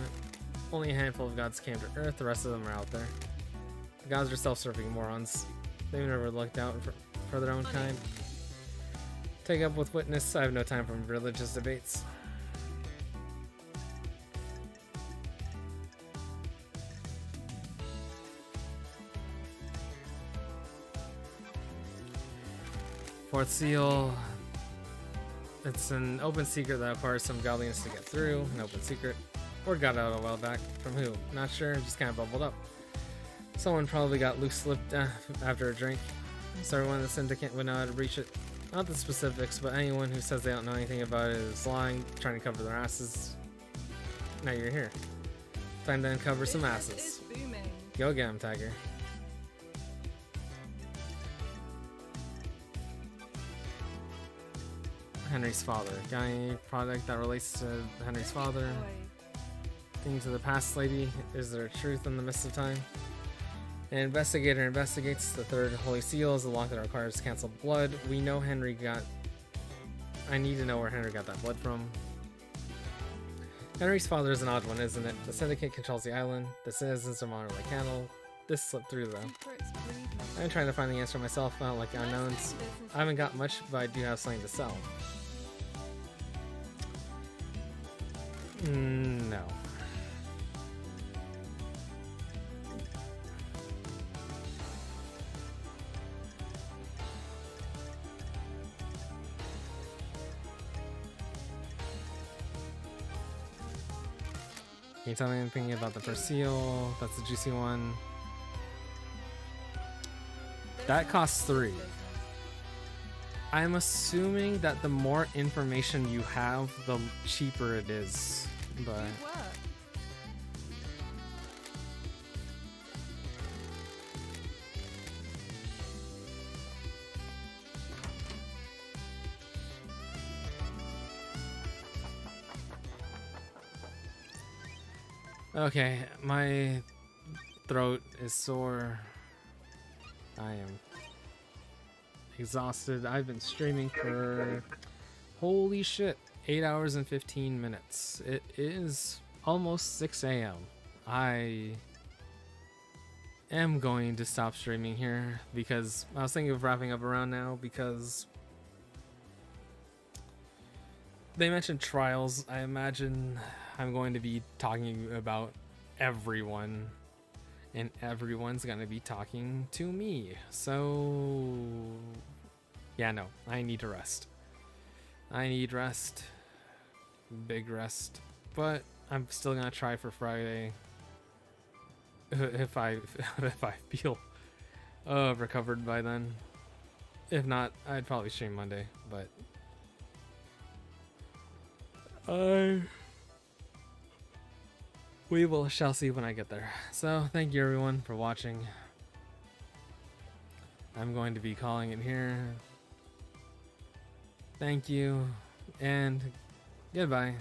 Only a handful of gods came to Earth, the rest of them are out there. The gods are self-serving morons. They've never looked out for their own kind. Take up with Witness. I have no time for religious debates. Fourth seal. It's an open secret that requires some godliness to get through. An open secret. Word got out a while back. From who? Not sure. Just kind of bubbled up. Someone probably got loose-lipped after a drink, so everyone in the syndicate would know how to breach it. Not the specifics, but anyone who says they don't know anything about it is lying, trying to cover their asses. Now you're here. Time to uncover some asses. Go get 'em, Tiger. Henry's father. Got any product that relates to Henry's father? Things of the past, lady. Is there truth in the midst of time? An investigator investigates. The third holy seal is the lock that requires canceled blood. We know Henry got... I need to know where Henry got that blood from. Henry's father is an odd one, isn't it? The syndicate controls the island. The citizens are moderately handled. This slipped through, though. I'm trying to find the answer myself. I don't like unknowns. I haven't got much, but I do have something to sell. No. Can you tell me anything about the first seal? That's the juicy one. That costs 3. I'm assuming that the more information you have, the cheaper it is. But okay, my throat is sore. I am exhausted. I've been streaming for, holy shit, 8 hours and 15 minutes. It is almost 6 a.m. I am going to stop streaming here because I was thinking of wrapping up around now because they mentioned trials. I imagine I'm going to be talking about everyone, and everyone's gonna be talking to me. So yeah, no, I need to rest. I need rest. Big rest. But I'm still gonna try for Friday. If I feel recovered by then. If not, I'd probably stream Monday, but we shall see when I get there. So thank you everyone for watching. I'm going to be calling it here. Thank you and goodbye.